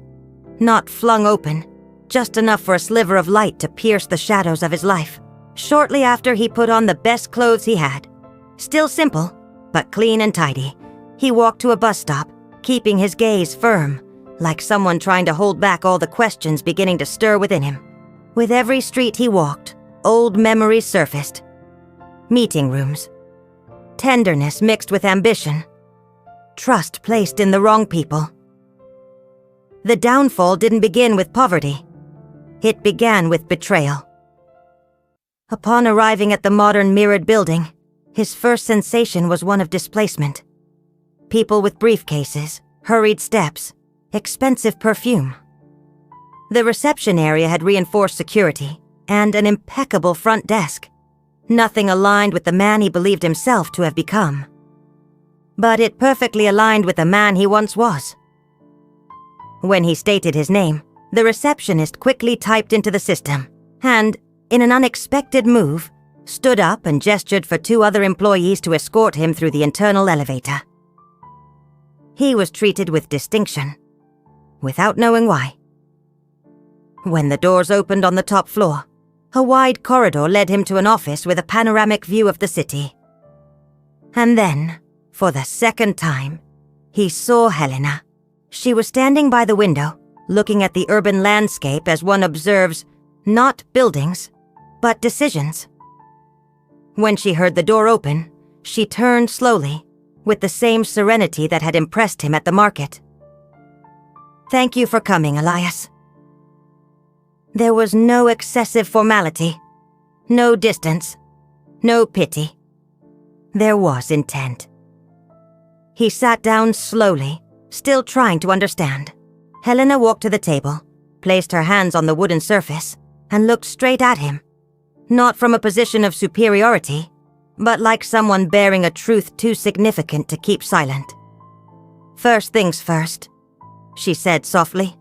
not flung open, just enough for a sliver of light to pierce the shadows of his life. Shortly after, he put on the best clothes he had. Still simple, but clean and tidy. He walked to a bus stop, keeping his gaze firm, like someone trying to hold back all the questions beginning to stir within him. With every street he walked, old memories surfaced. Meeting rooms. Tenderness mixed with ambition. Trust placed in the wrong people. The downfall didn't begin with poverty. It began with betrayal. Upon arriving at the modern mirrored building, his first sensation was one of displacement. People with briefcases, hurried steps, expensive perfume. The reception area had reinforced security and an impeccable front desk. Nothing aligned with the man he believed himself to have become. But it perfectly aligned with the man he once was. When he stated his name, the receptionist quickly typed into the system and, in an unexpected move, stood up and gestured for 2 other employees to escort him through the internal elevator. He was treated with distinction, without knowing why. When the doors opened on the top floor, a wide corridor led him to an office with a panoramic view of the city. And then, for the second time, he saw Helena. She was standing by the window, looking at the urban landscape as one observes not buildings, but decisions. When she heard the door open, she turned slowly, with the same serenity that had impressed him at the market. "Thank you for coming, Elias." There was no excessive formality, no distance, no pity. There was intent. He sat down slowly, still trying to understand. Helena walked to the table, placed her hands on the wooden surface, and looked straight at him. Not from a position of superiority, but like someone bearing a truth too significant to keep silent. "First things first," she said softly.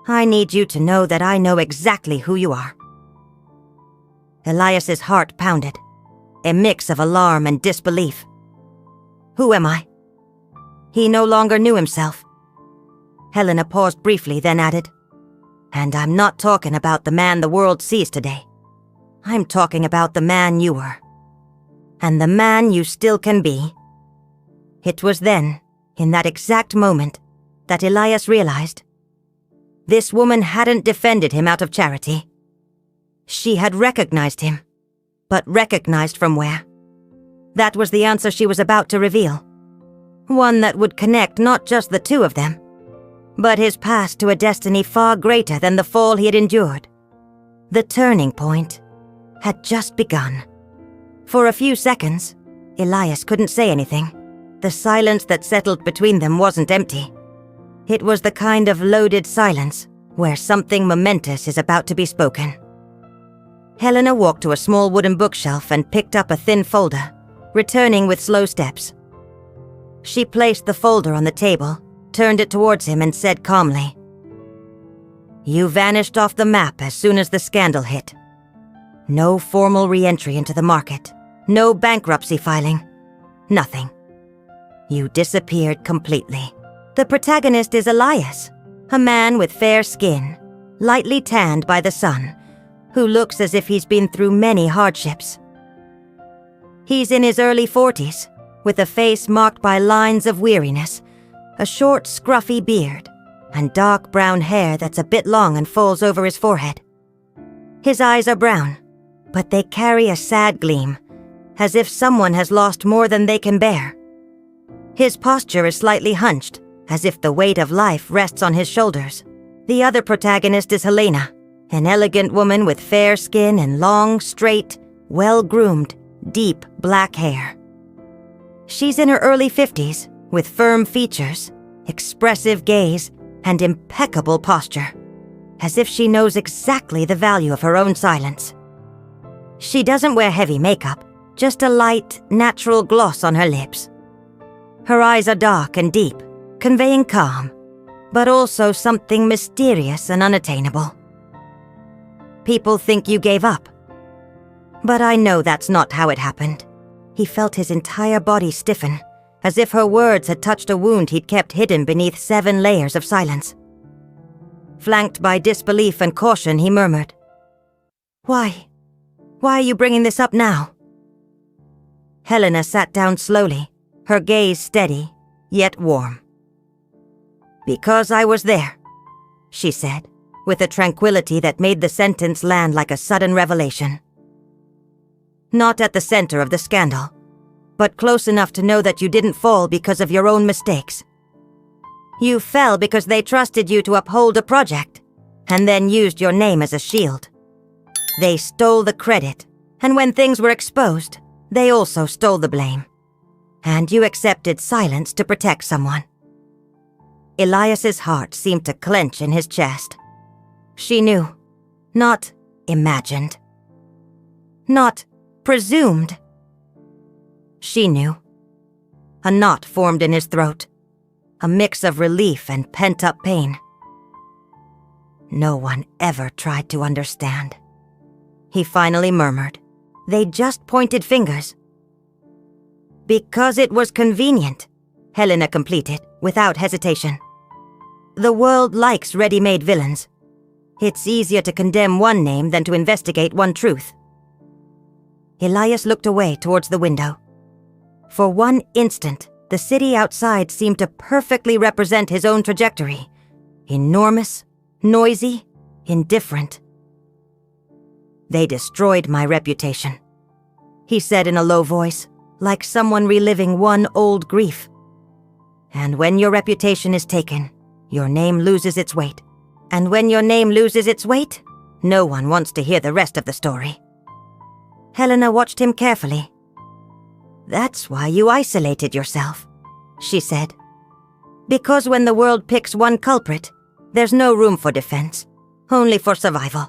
"I need you to know that I know exactly who you are." Elias's heart pounded, a mix of alarm and disbelief. "Who am I?" He no longer knew himself. Helena paused briefly, then added, "And I'm not talking about the man the world sees today. I'm talking about the man you were. And the man you still can be." It was then, in that exact moment, that Elias realized this woman hadn't defended him out of charity. She had recognized him, but recognized from where? That was the answer she was about to reveal. One that would connect not just the two of them, but his past to a destiny far greater than the fall he had endured. The turning point had just begun. For a few seconds, Elias couldn't say anything. The silence that settled between them wasn't empty. It was the kind of loaded silence where something momentous is about to be spoken. Helena walked to a small wooden bookshelf and picked up a thin folder, returning with slow steps. She placed the folder on the table, turned it towards him, and said calmly, "You vanished off the map as soon as the scandal hit. No formal re-entry into the market, no bankruptcy filing, nothing. You disappeared completely." The protagonist is Elias, a man with fair skin, lightly tanned by the sun, who looks as if he's been through many hardships. He's in his early 40s, with a face marked by lines of weariness, a short, scruffy beard, and dark brown hair that's a bit long and falls over his forehead. His eyes are brown, but they carry a sad gleam, as if someone has lost more than they can bear. His posture is slightly hunched, as if the weight of life rests on his shoulders. The other protagonist is Helena, an elegant woman with fair skin and long, straight, well-groomed, deep black hair. She's in her early 50s, with firm features, expressive gaze, and impeccable posture, as if she knows exactly the value of her own silence. She doesn't wear heavy makeup, just a light, natural gloss on her lips. Her eyes are dark and deep, conveying calm, but also something mysterious and unattainable. People think you gave up. But I know that's not how it happened. He felt his entire body stiffen, as if her words had touched a wound he'd kept hidden beneath 7 layers of silence. Flanked by disbelief and caution, he murmured, Why are you bringing this up now?" Helena sat down slowly, her gaze steady, yet warm. "Because I was there," she said, with a tranquility that made the sentence land like a sudden revelation. "Not at the center of the scandal, but close enough to know that you didn't fall because of your own mistakes. You fell because they trusted you to uphold a project, and then used your name as a shield. They stole the credit, and when things were exposed, they also stole the blame. And you accepted silence to protect someone." Elias's heart seemed to clench in his chest. She knew, not imagined, not presumed. She knew. A knot formed in his throat, a mix of relief and pent-up pain. "No one ever tried to understand," he finally murmured. "They just pointed fingers." "Because it was convenient," Helena completed, without hesitation. "The world likes ready-made villains. It's easier to condemn one name than to investigate one truth." Elias looked away towards the window. For one instant, the city outside seemed to perfectly represent his own trajectory. Enormous, noisy, indifferent. "They destroyed my reputation," he said in a low voice, like someone reliving one old grief. "And when your reputation is taken, your name loses its weight. And when your name loses its weight, no one wants to hear the rest of the story." Helena watched him carefully. "That's why you isolated yourself," she said. "Because when the world picks one culprit, there's no room for defense, only for survival."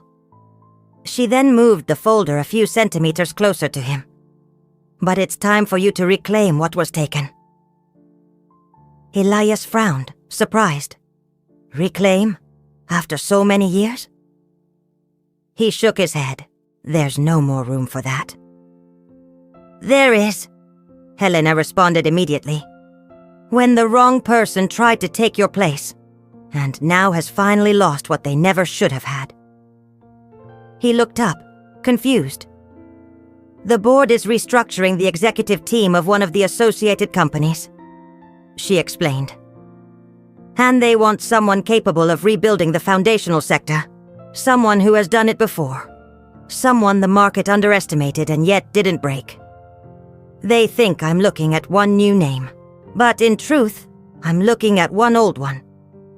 She then moved the folder a few centimeters closer to him. "But it's time for you to reclaim what was taken." Elias frowned, surprised. "Reclaim? After so many years?" He shook his head. "There's no more room for that." "There is," Helena responded immediately. "When the wrong person tried to take your place, and now has finally lost what they never should have had." He looked up, confused. "The board is restructuring the executive team of one of the associated companies," she explained. "And they want someone capable of rebuilding the foundational sector, someone who has done it before, someone the market underestimated and yet didn't break. They think I'm looking at one new name, but in truth, I'm looking at one old one,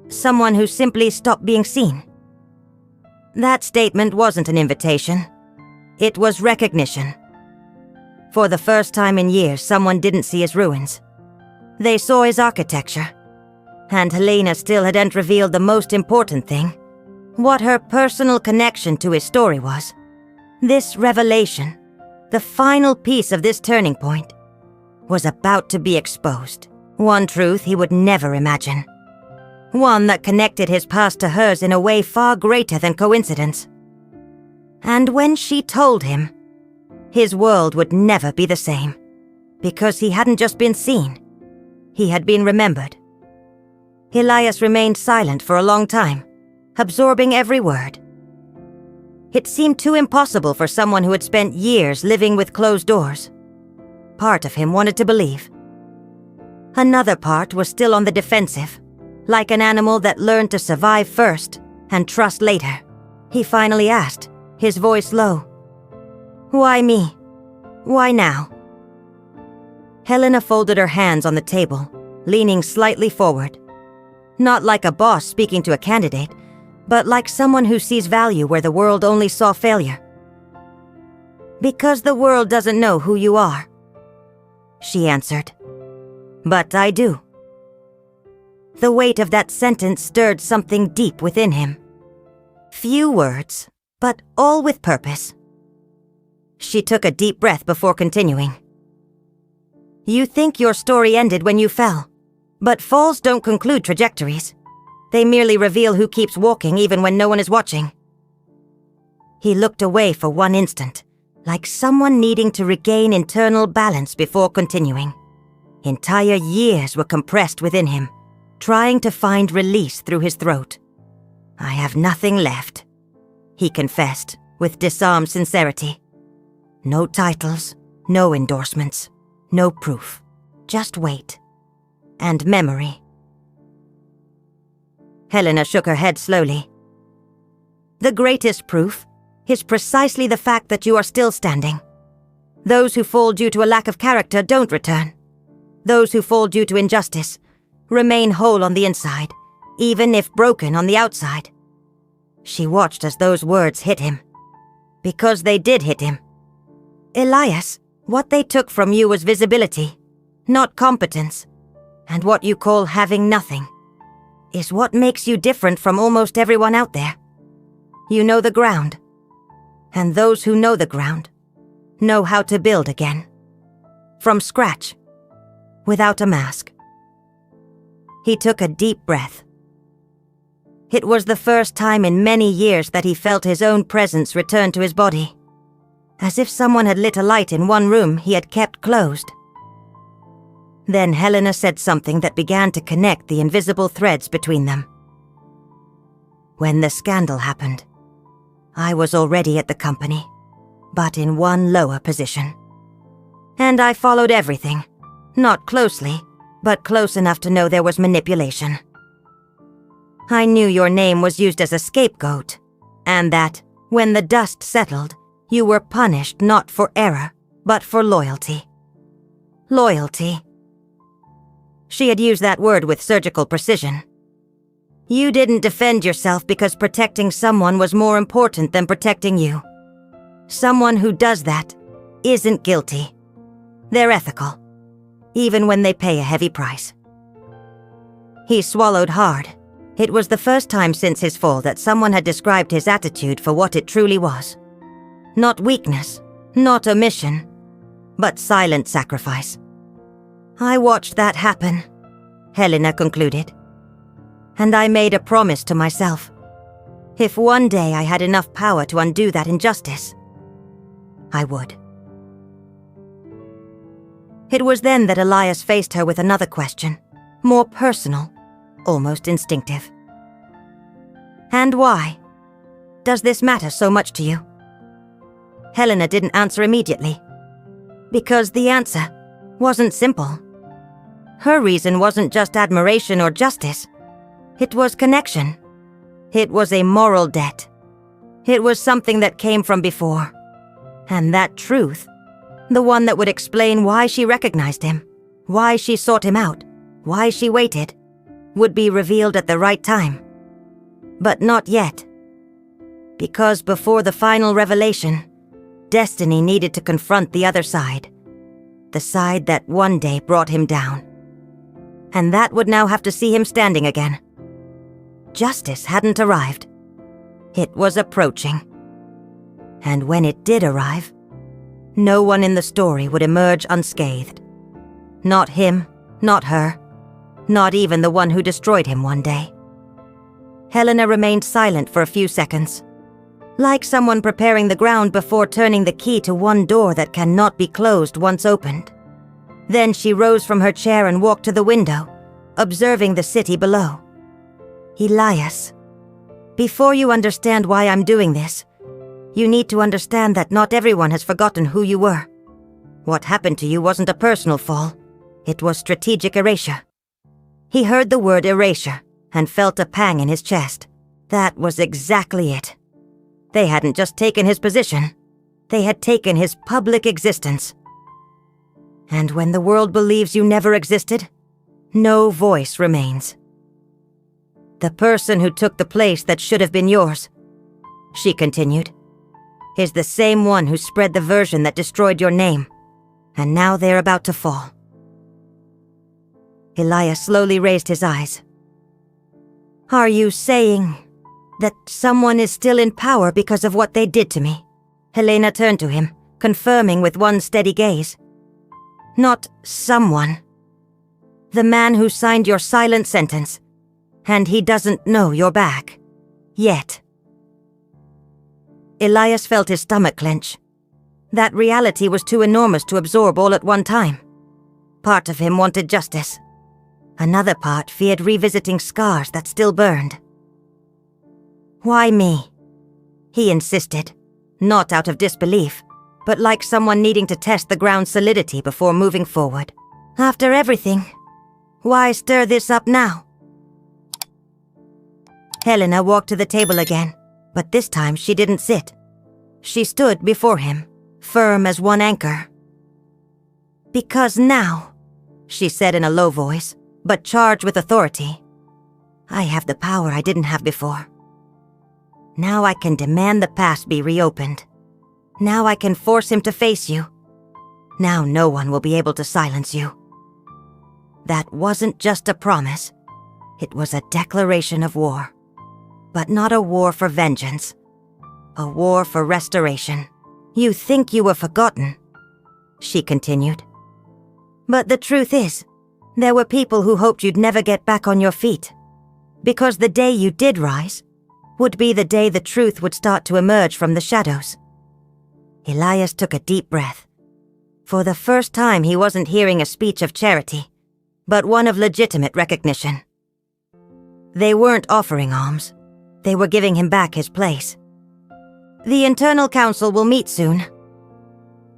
someone who simply stopped being seen." That statement wasn't an invitation. It was recognition. For the first time in years, someone didn't see his ruins. They saw his architecture. And Helena still hadn't revealed the most important thing, what her personal connection to his story was. This revelation, the final piece of this turning point, was about to be exposed. One truth he would never imagine. One that connected his past to hers in a way far greater than coincidence. And when she told him, his world would never be the same. Because he hadn't just been seen. He had been remembered. Elias remained silent for a long time, absorbing every word. It seemed too impossible for someone who had spent years living with closed doors. Part of him wanted to believe. Another part was still on the defensive, like an animal that learned to survive first and trust later. He finally asked, his voice low, "Why me? Why now?" Helena folded her hands on the table, leaning slightly forward. Not like a boss speaking to a candidate, but like someone who sees value where the world only saw failure. "Because the world doesn't know who you are," she answered. "But I do." The weight of that sentence stirred something deep within him. Few words, but all with purpose. She took a deep breath before continuing. "You think your story ended when you fell, but falls don't conclude trajectories. They merely reveal who keeps walking even when no one is watching." He looked away for one instant, like someone needing to regain internal balance before continuing. Entire years were compressed within him, trying to find release through his throat. "I have nothing left," he confessed with disarmed sincerity. "No titles, no endorsements, no proof. Just weight. And memory." Helena shook her head slowly. "The greatest proof is precisely the fact that you are still standing. Those who fall due to a lack of character don't return. Those who fall due to injustice remain whole on the inside, even if broken on the outside." She watched as those words hit him. Because they did hit him. "Elias, what they took from you was visibility, not competence. And what you call having nothing is what makes you different from almost everyone out there. You know the ground. And those who know the ground know how to build again. From scratch. Without a mask." He took a deep breath. It was the first time in many years that he felt his own presence return to his body. As if someone had lit a light in one room he had kept closed. Then Helena said something that began to connect the invisible threads between them. "When the scandal happened, I was already at the company, but in one lower position. And I followed everything, not closely, but close enough to know there was manipulation. I knew your name was used as a scapegoat, and that, when the dust settled, you were punished not for error, but for loyalty. Loyalty." She had used that word with surgical precision. "You didn't defend yourself because protecting someone was more important than protecting you. Someone who does that isn't guilty. They're ethical, even when they pay a heavy price." He swallowed hard. It was the first time since his fall that someone had described his attitude for what it truly was. Not weakness, not omission, but silent sacrifice. "I watched that happen," Helena concluded. "And I made a promise to myself. If one day I had enough power to undo that injustice, I would." It was then that Elias faced her with another question, more personal, almost instinctive. "And why? Does this matter so much to you?" Helena didn't answer immediately. Because the answer wasn't simple. Her reason wasn't just admiration or justice. It was connection. It was a moral debt. It was something that came from before. And that truth, the one that would explain why she recognized him, why she sought him out, why she waited, would be revealed at the right time. But not yet. Because before the final revelation, destiny needed to confront the other side. The side that one day brought him down. And that would now have to see him standing again. Justice hadn't arrived. It was approaching. And when it did arrive, no one in the story would emerge unscathed. Not him, not her, not even the one who destroyed him one day. Helena remained silent for a few seconds, like someone preparing the ground before turning the key to one door that cannot be closed once opened. Then she rose from her chair and walked to the window, observing the city below. Elias, before you understand why I'm doing this, you need to understand that not everyone has forgotten who you were. What happened to you wasn't a personal fall. It was strategic erasure. He heard the word erasure and felt a pang in his chest. That was exactly it. They hadn't just taken his position. They had taken his public existence. And when the world believes you never existed, no voice remains. The person who took the place that should have been yours, she continued, is the same one who spread the version that destroyed your name, and now they're about to fall. Elias slowly raised his eyes. Are you saying that someone is still in power because of what they did to me? Helena turned to him, confirming with one steady gaze. Not someone. The man who signed your silent sentence, and he doesn't know you're back. Yet. Elias felt his stomach clench. That reality was too enormous to absorb all at one time. Part of him wanted justice. Another part feared revisiting scars that still burned. Why me? He insisted, not out of disbelief, but like someone needing to test the ground's solidity before moving forward. After everything, why stir this up now? Helena walked to the table again, but this time she didn't sit. She stood before him, firm as one anchor. Because now, she said in a low voice, but charged with authority, I have the power I didn't have before. Now I can demand the past be reopened. Now I can force him to face you. Now no one will be able to silence you. That wasn't just a promise. It was a declaration of war. But not a war for vengeance. A war for restoration. You think you were forgotten, she continued. But the truth is, there were people who hoped you'd never get back on your feet. Because the day you did rise would be the day the truth would start to emerge from the shadows. Elias took a deep breath. For the first time, he wasn't hearing a speech of charity, but one of legitimate recognition. They weren't offering alms. They were giving him back his place. The internal council will meet soon,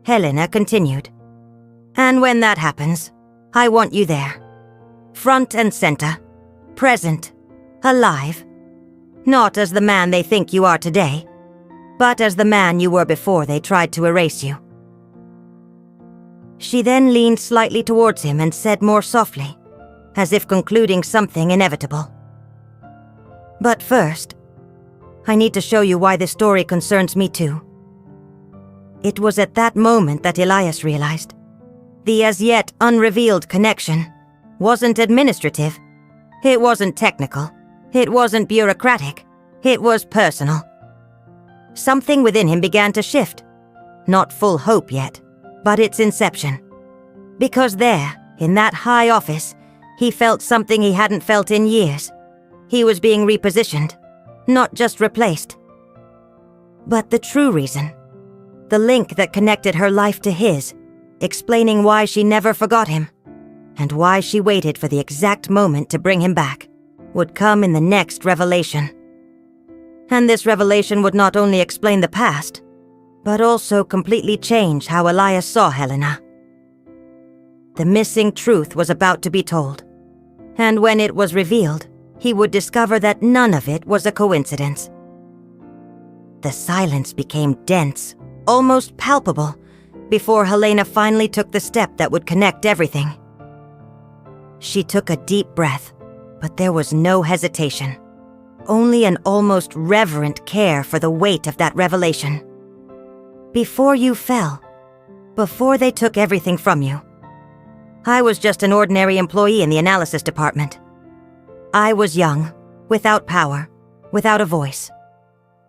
Helena continued. And when that happens, I want you there. Front and center. Present. Alive. Not as the man they think you are today, but as the man you were before they tried to erase you. She then leaned slightly towards him and said more softly, as if concluding something inevitable. But first, I need to show you why this story concerns me too. It was at that moment that Elias realized the as yet unrevealed connection wasn't administrative, it wasn't technical, it wasn't bureaucratic, it was personal. Something within him began to shift. Not full hope yet, but its inception. Because there, in that high office, he felt something he hadn't felt in years. He was being repositioned, not just replaced. But the true reason, the link that connected her life to his, explaining why she never forgot him, and why she waited for the exact moment to bring him back, would come in the next revelation. And this revelation would not only explain the past, but also completely change how Elias saw Helena. The missing truth was about to be told, and when it was revealed, he would discover that none of it was a coincidence. The silence became dense, almost palpable, before Helena finally took the step that would connect everything. She took a deep breath, but there was no hesitation, only an almost reverent care for the weight of that revelation. Before you fell, before they took everything from you, I was just an ordinary employee in the analysis department. I was young, without power, without a voice.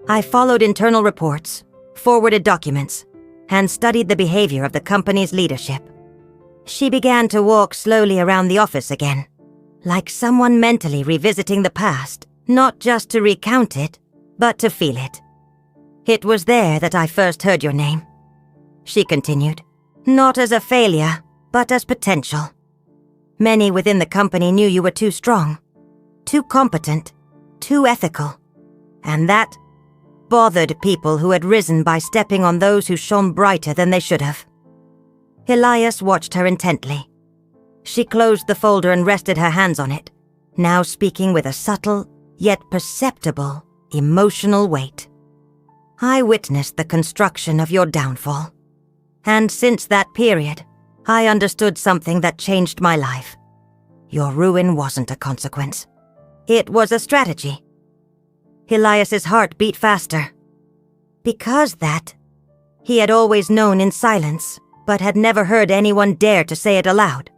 I followed internal reports, forwarded documents, and studied the behavior of the company's leadership. She began to walk slowly around the office again, like someone mentally revisiting the past, not just to recount it, but to feel it. It was there that I first heard your name, she continued, not as a failure, but as potential. Many within the company knew you were too strong, too competent, too ethical, and that bothered people who had risen by stepping on those who shone brighter than they should have. Elias watched her intently. She closed the folder and rested her hands on it, now speaking with a subtle, yet perceptible, emotional weight. I witnessed the construction of your downfall. And since that period, I understood something that changed my life. Your ruin wasn't a consequence. It was a strategy. Elias's heart beat faster. Because that, he had always known in silence, but had never heard anyone dare to say it aloud.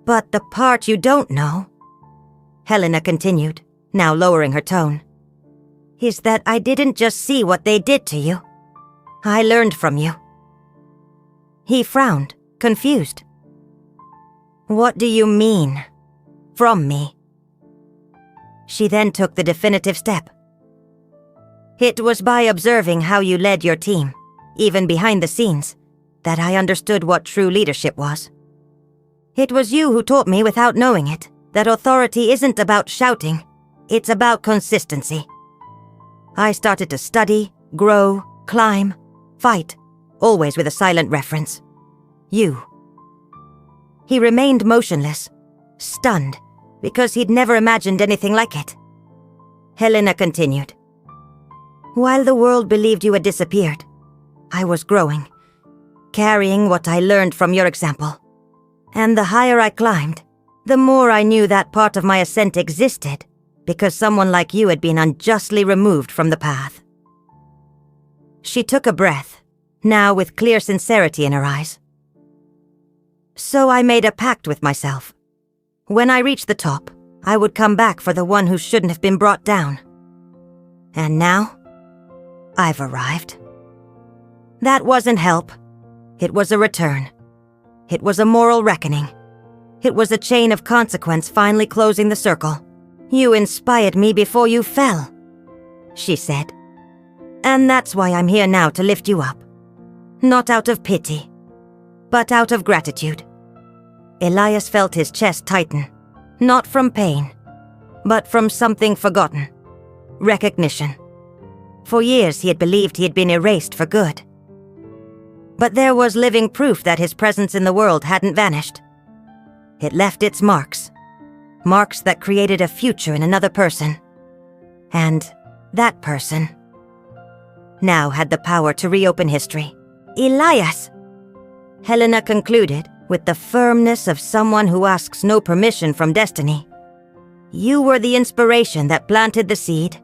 But the part you don't know, Helena continued, now lowering her tone, is that I didn't just see what they did to you. I learned from you. He frowned, confused. What do you mean, from me? She then took the definitive step. It was by observing how you led your team, even behind the scenes, that I understood what true leadership was. It was you who taught me without knowing it, that authority isn't about shouting, it's about consistency. I started to study, grow, climb, fight, always with a silent reference. You. He remained motionless, stunned, because he'd never imagined anything like it. Helena continued. While the world believed you had disappeared, I was growing, carrying what I learned from your example. And the higher I climbed, the more I knew that part of my ascent existed, because someone like you had been unjustly removed from the path. She took a breath, now with clear sincerity in her eyes. So I made a pact with myself. When I reached the top, I would come back for the one who shouldn't have been brought down. And now, I've arrived. That wasn't help. It was a return. It was a moral reckoning. It was a chain of consequence finally closing the circle. You inspired me before you fell, she said. And that's why I'm here now to lift you up. Not out of pity, but out of gratitude. Elias felt his chest tighten, not from pain, but from something forgotten. Recognition. For years he had believed he had been erased for good. But there was living proof that his presence in the world hadn't vanished. It left its marks. Marks that created a future in another person. And that person now had the power to reopen history. Elias! Helena concluded with the firmness of someone who asks no permission from destiny. You were the inspiration that planted the seed.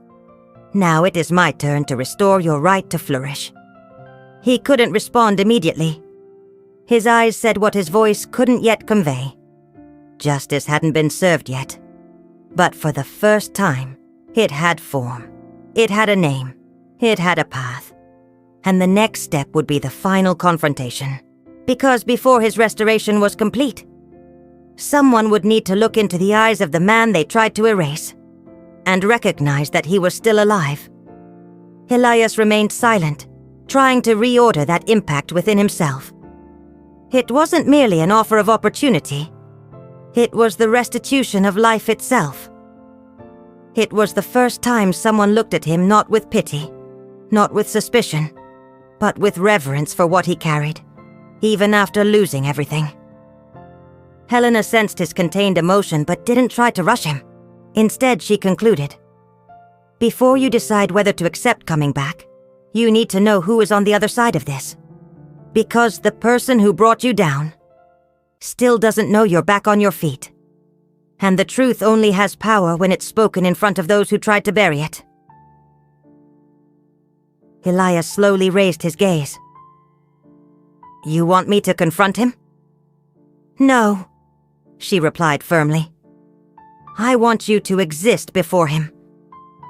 Now it is my turn to restore your right to flourish. He couldn't respond immediately. His eyes said what his voice couldn't yet convey. Justice hadn't been served yet. But for the first time, it had form. It had a name. It had a path. And the next step would be the final confrontation. Because before his restoration was complete, someone would need to look into the eyes of the man they tried to erase, and recognize that he was still alive. Elias remained silent, trying to reorder that impact within himself. It wasn't merely an offer of opportunity. It was the restitution of life itself. It was the first time someone looked at him not with pity, not with suspicion, but with reverence for what he carried, even after losing everything. Helena sensed his contained emotion but didn't try to rush him. Instead, she concluded, before you decide whether to accept coming back, you need to know who is on the other side of this. Because the person who brought you down still doesn't know you're back on your feet. And the truth only has power when it's spoken in front of those who tried to bury it. Elias slowly raised his gaze. You want me to confront him? No, she replied firmly. I want you to exist before him.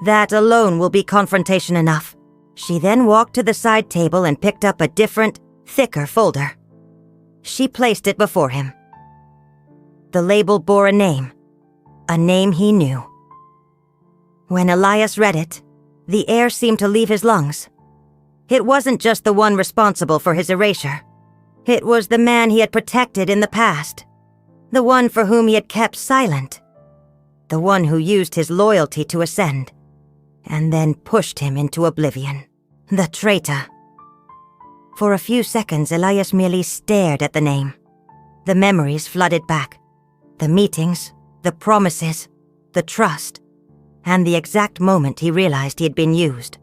That alone will be confrontation enough. She then walked to the side table and picked up a different, thicker folder. She placed it before him. The label bore a name, a name he knew. When Elias read it, the air seemed to leave his lungs. It wasn't just the one responsible for his erasure. It was the man he had protected in the past, the one for whom he had kept silent, the one who used his loyalty to ascend, and then pushed him into oblivion. The traitor. For a few seconds, Elias merely stared at the name. The memories flooded back. The meetings, the promises, the trust, and the exact moment he realized he had been used.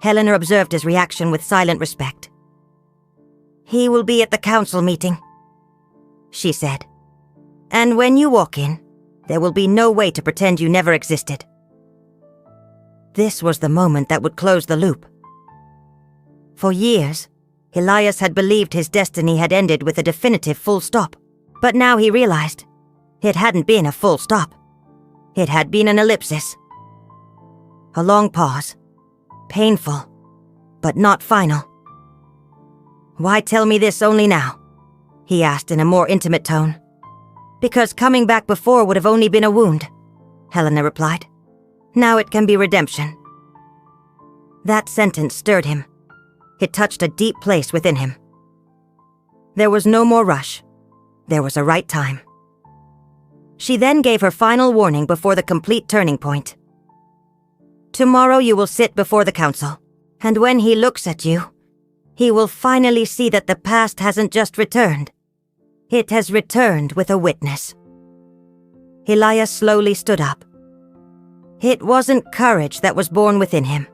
Helena observed his reaction with silent respect. "He will be at the council meeting," she said. "And when you walk in, there will be no way to pretend you never existed." This was the moment that would close the loop. For years, Elias had believed his destiny had ended with a definitive full stop. But now he realized it hadn't been a full stop. It had been an ellipsis. A long pause. Painful, but not final. "Why tell me this only now?" he asked in a more intimate tone. "Because coming back before would have only been a wound," Helena replied. "Now it can be redemption." That sentence stirred him. It touched a deep place within him. There was no more rush. There was a right time. She then gave her final warning before the complete turning point. "Tomorrow you will sit before the council, and when he looks at you, he will finally see that the past hasn't just returned. It has returned with a witness." Elias slowly stood up. It wasn't courage that was born within him.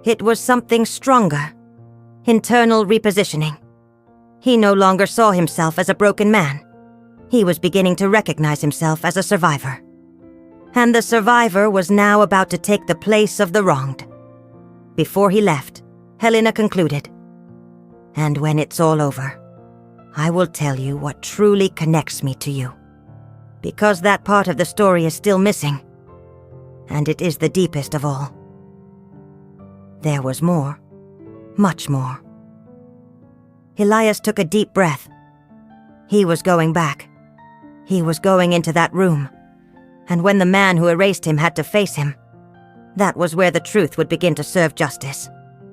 It was something stronger. Internal repositioning. He no longer saw himself as a broken man. He was beginning to recognize himself as a survivor. And the survivor was now about to take the place of the wronged. Before he left, Helena concluded, "And when it's all over, I will tell you what truly connects me to you. Because that part of the story is still missing, and it is the deepest of all." There was more. Much more. Elias took a deep breath. He was going back. He was going into that room. And when the man who erased him had to face him, that was where the truth would begin to serve justice.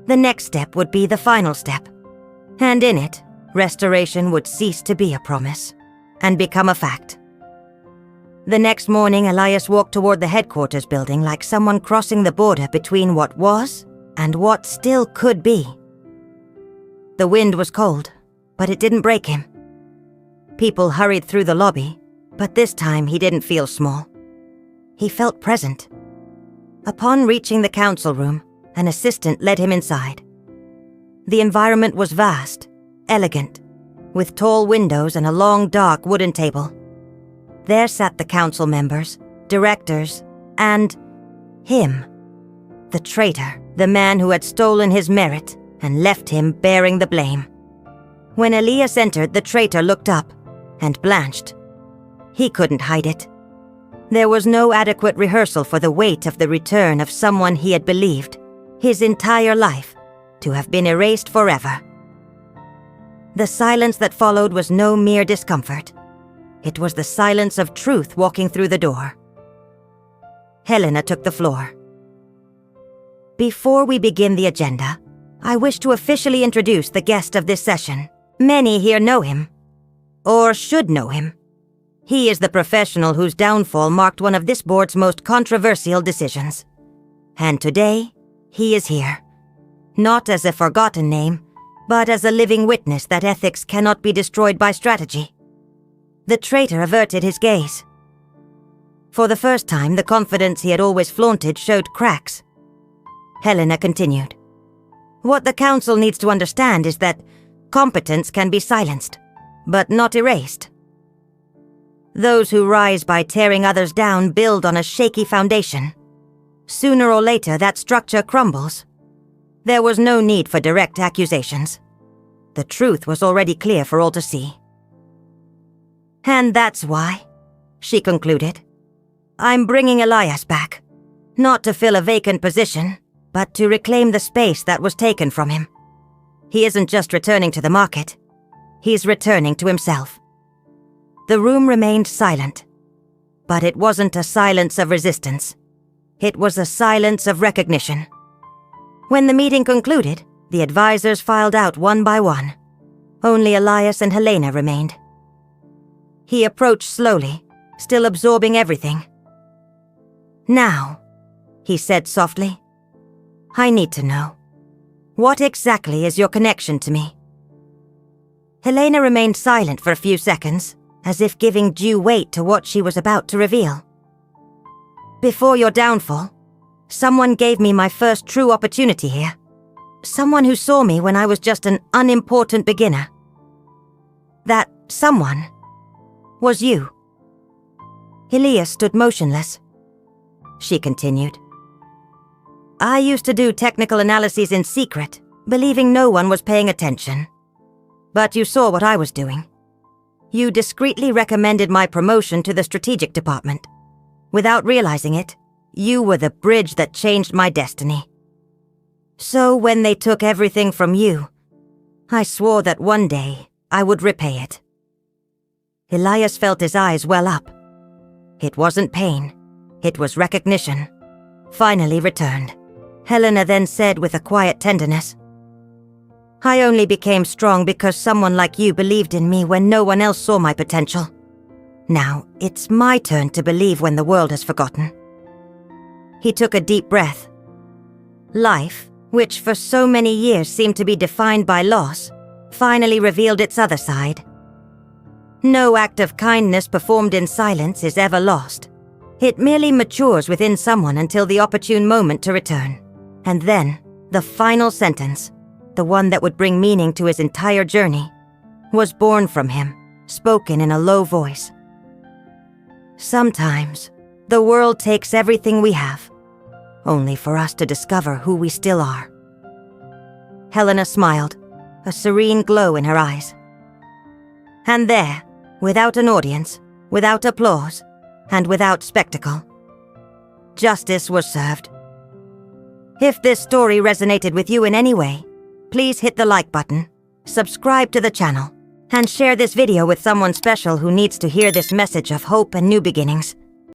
The next step would be the final step. And in it, restoration would cease to be a promise and become a fact. The next morning, Elias walked toward the headquarters building like someone crossing the border between what was and what still could be. The wind was cold, but it didn't break him. People hurried through the lobby, but this time he didn't feel small. He felt present. Upon reaching the council room, an assistant led him inside. The environment was vast, elegant, with tall windows and a long, dark wooden table. There sat the council members, directors, and him, the traitor, the man who had stolen his merit and left him bearing the blame. When Elias entered, the traitor looked up and blanched. He couldn't hide it. There was no adequate rehearsal for the weight of the return of someone he had believed, his entire life, to have been erased forever. The silence that followed was no mere discomfort. It was the silence of truth walking through the door. Helena took the floor. Before we begin the agenda, I wish to officially introduce the guest of this session. Many here know him, or should know him. He is the professional whose downfall marked one of this board's most controversial decisions. And today, he is here. Not as a forgotten name, but as a living witness that ethics cannot be destroyed by strategy. The traitor averted his gaze. For the first time, the confidence he had always flaunted showed cracks. Helena continued. What the council needs to understand is that competence can be silenced, but not erased. Those who rise by tearing others down build on a shaky foundation. Sooner or later, that structure crumbles. There was no need for direct accusations. The truth was already clear for all to see. And that's why, she concluded, I'm bringing Elias back. Not to fill a vacant position, but to reclaim the space that was taken from him. He isn't just returning to the market. He's returning to himself. The room remained silent. But it wasn't a silence of resistance. It was a silence of recognition. When the meeting concluded, the advisors filed out one by one. Only Elias and Helena remained. He approached slowly, still absorbing everything. "Now," he said softly, "I need to know. What exactly is your connection to me?" Helena remained silent for a few seconds, as if giving due weight to what she was about to reveal. "Before your downfall, someone gave me my first true opportunity here. Someone who saw me when I was just an unimportant beginner. That someone was you." Elias stood motionless. She continued, "I used to do technical analyses in secret, believing no one was paying attention. But you saw what I was doing. You discreetly recommended my promotion to the strategic department. Without realizing it, you were the bridge that changed my destiny. So when they took everything from you, I swore that one day I would repay it." Elias felt his eyes well up. It wasn't pain, it was recognition, finally returned. Helena then said with a quiet tenderness, "I only became strong because someone like you believed in me when no one else saw my potential. Now, it's my turn to believe when the world has forgotten." He took a deep breath. Life, which for so many years seemed to be defined by loss, finally revealed its other side. No act of kindness performed in silence is ever lost. It merely matures within someone until the opportune moment to return. And then, the final sentence, the one that would bring meaning to his entire journey, was born from him, spoken in a low voice. "Sometimes, the world takes everything we have, only for us to discover who we still are." Helena smiled, a serene glow in her eyes. And there, without an audience, without applause, and without spectacle, justice was served. If this story resonated with you in any way, please hit the like button, subscribe to the channel, and share this video with someone special who needs to hear this message of hope and new beginnings.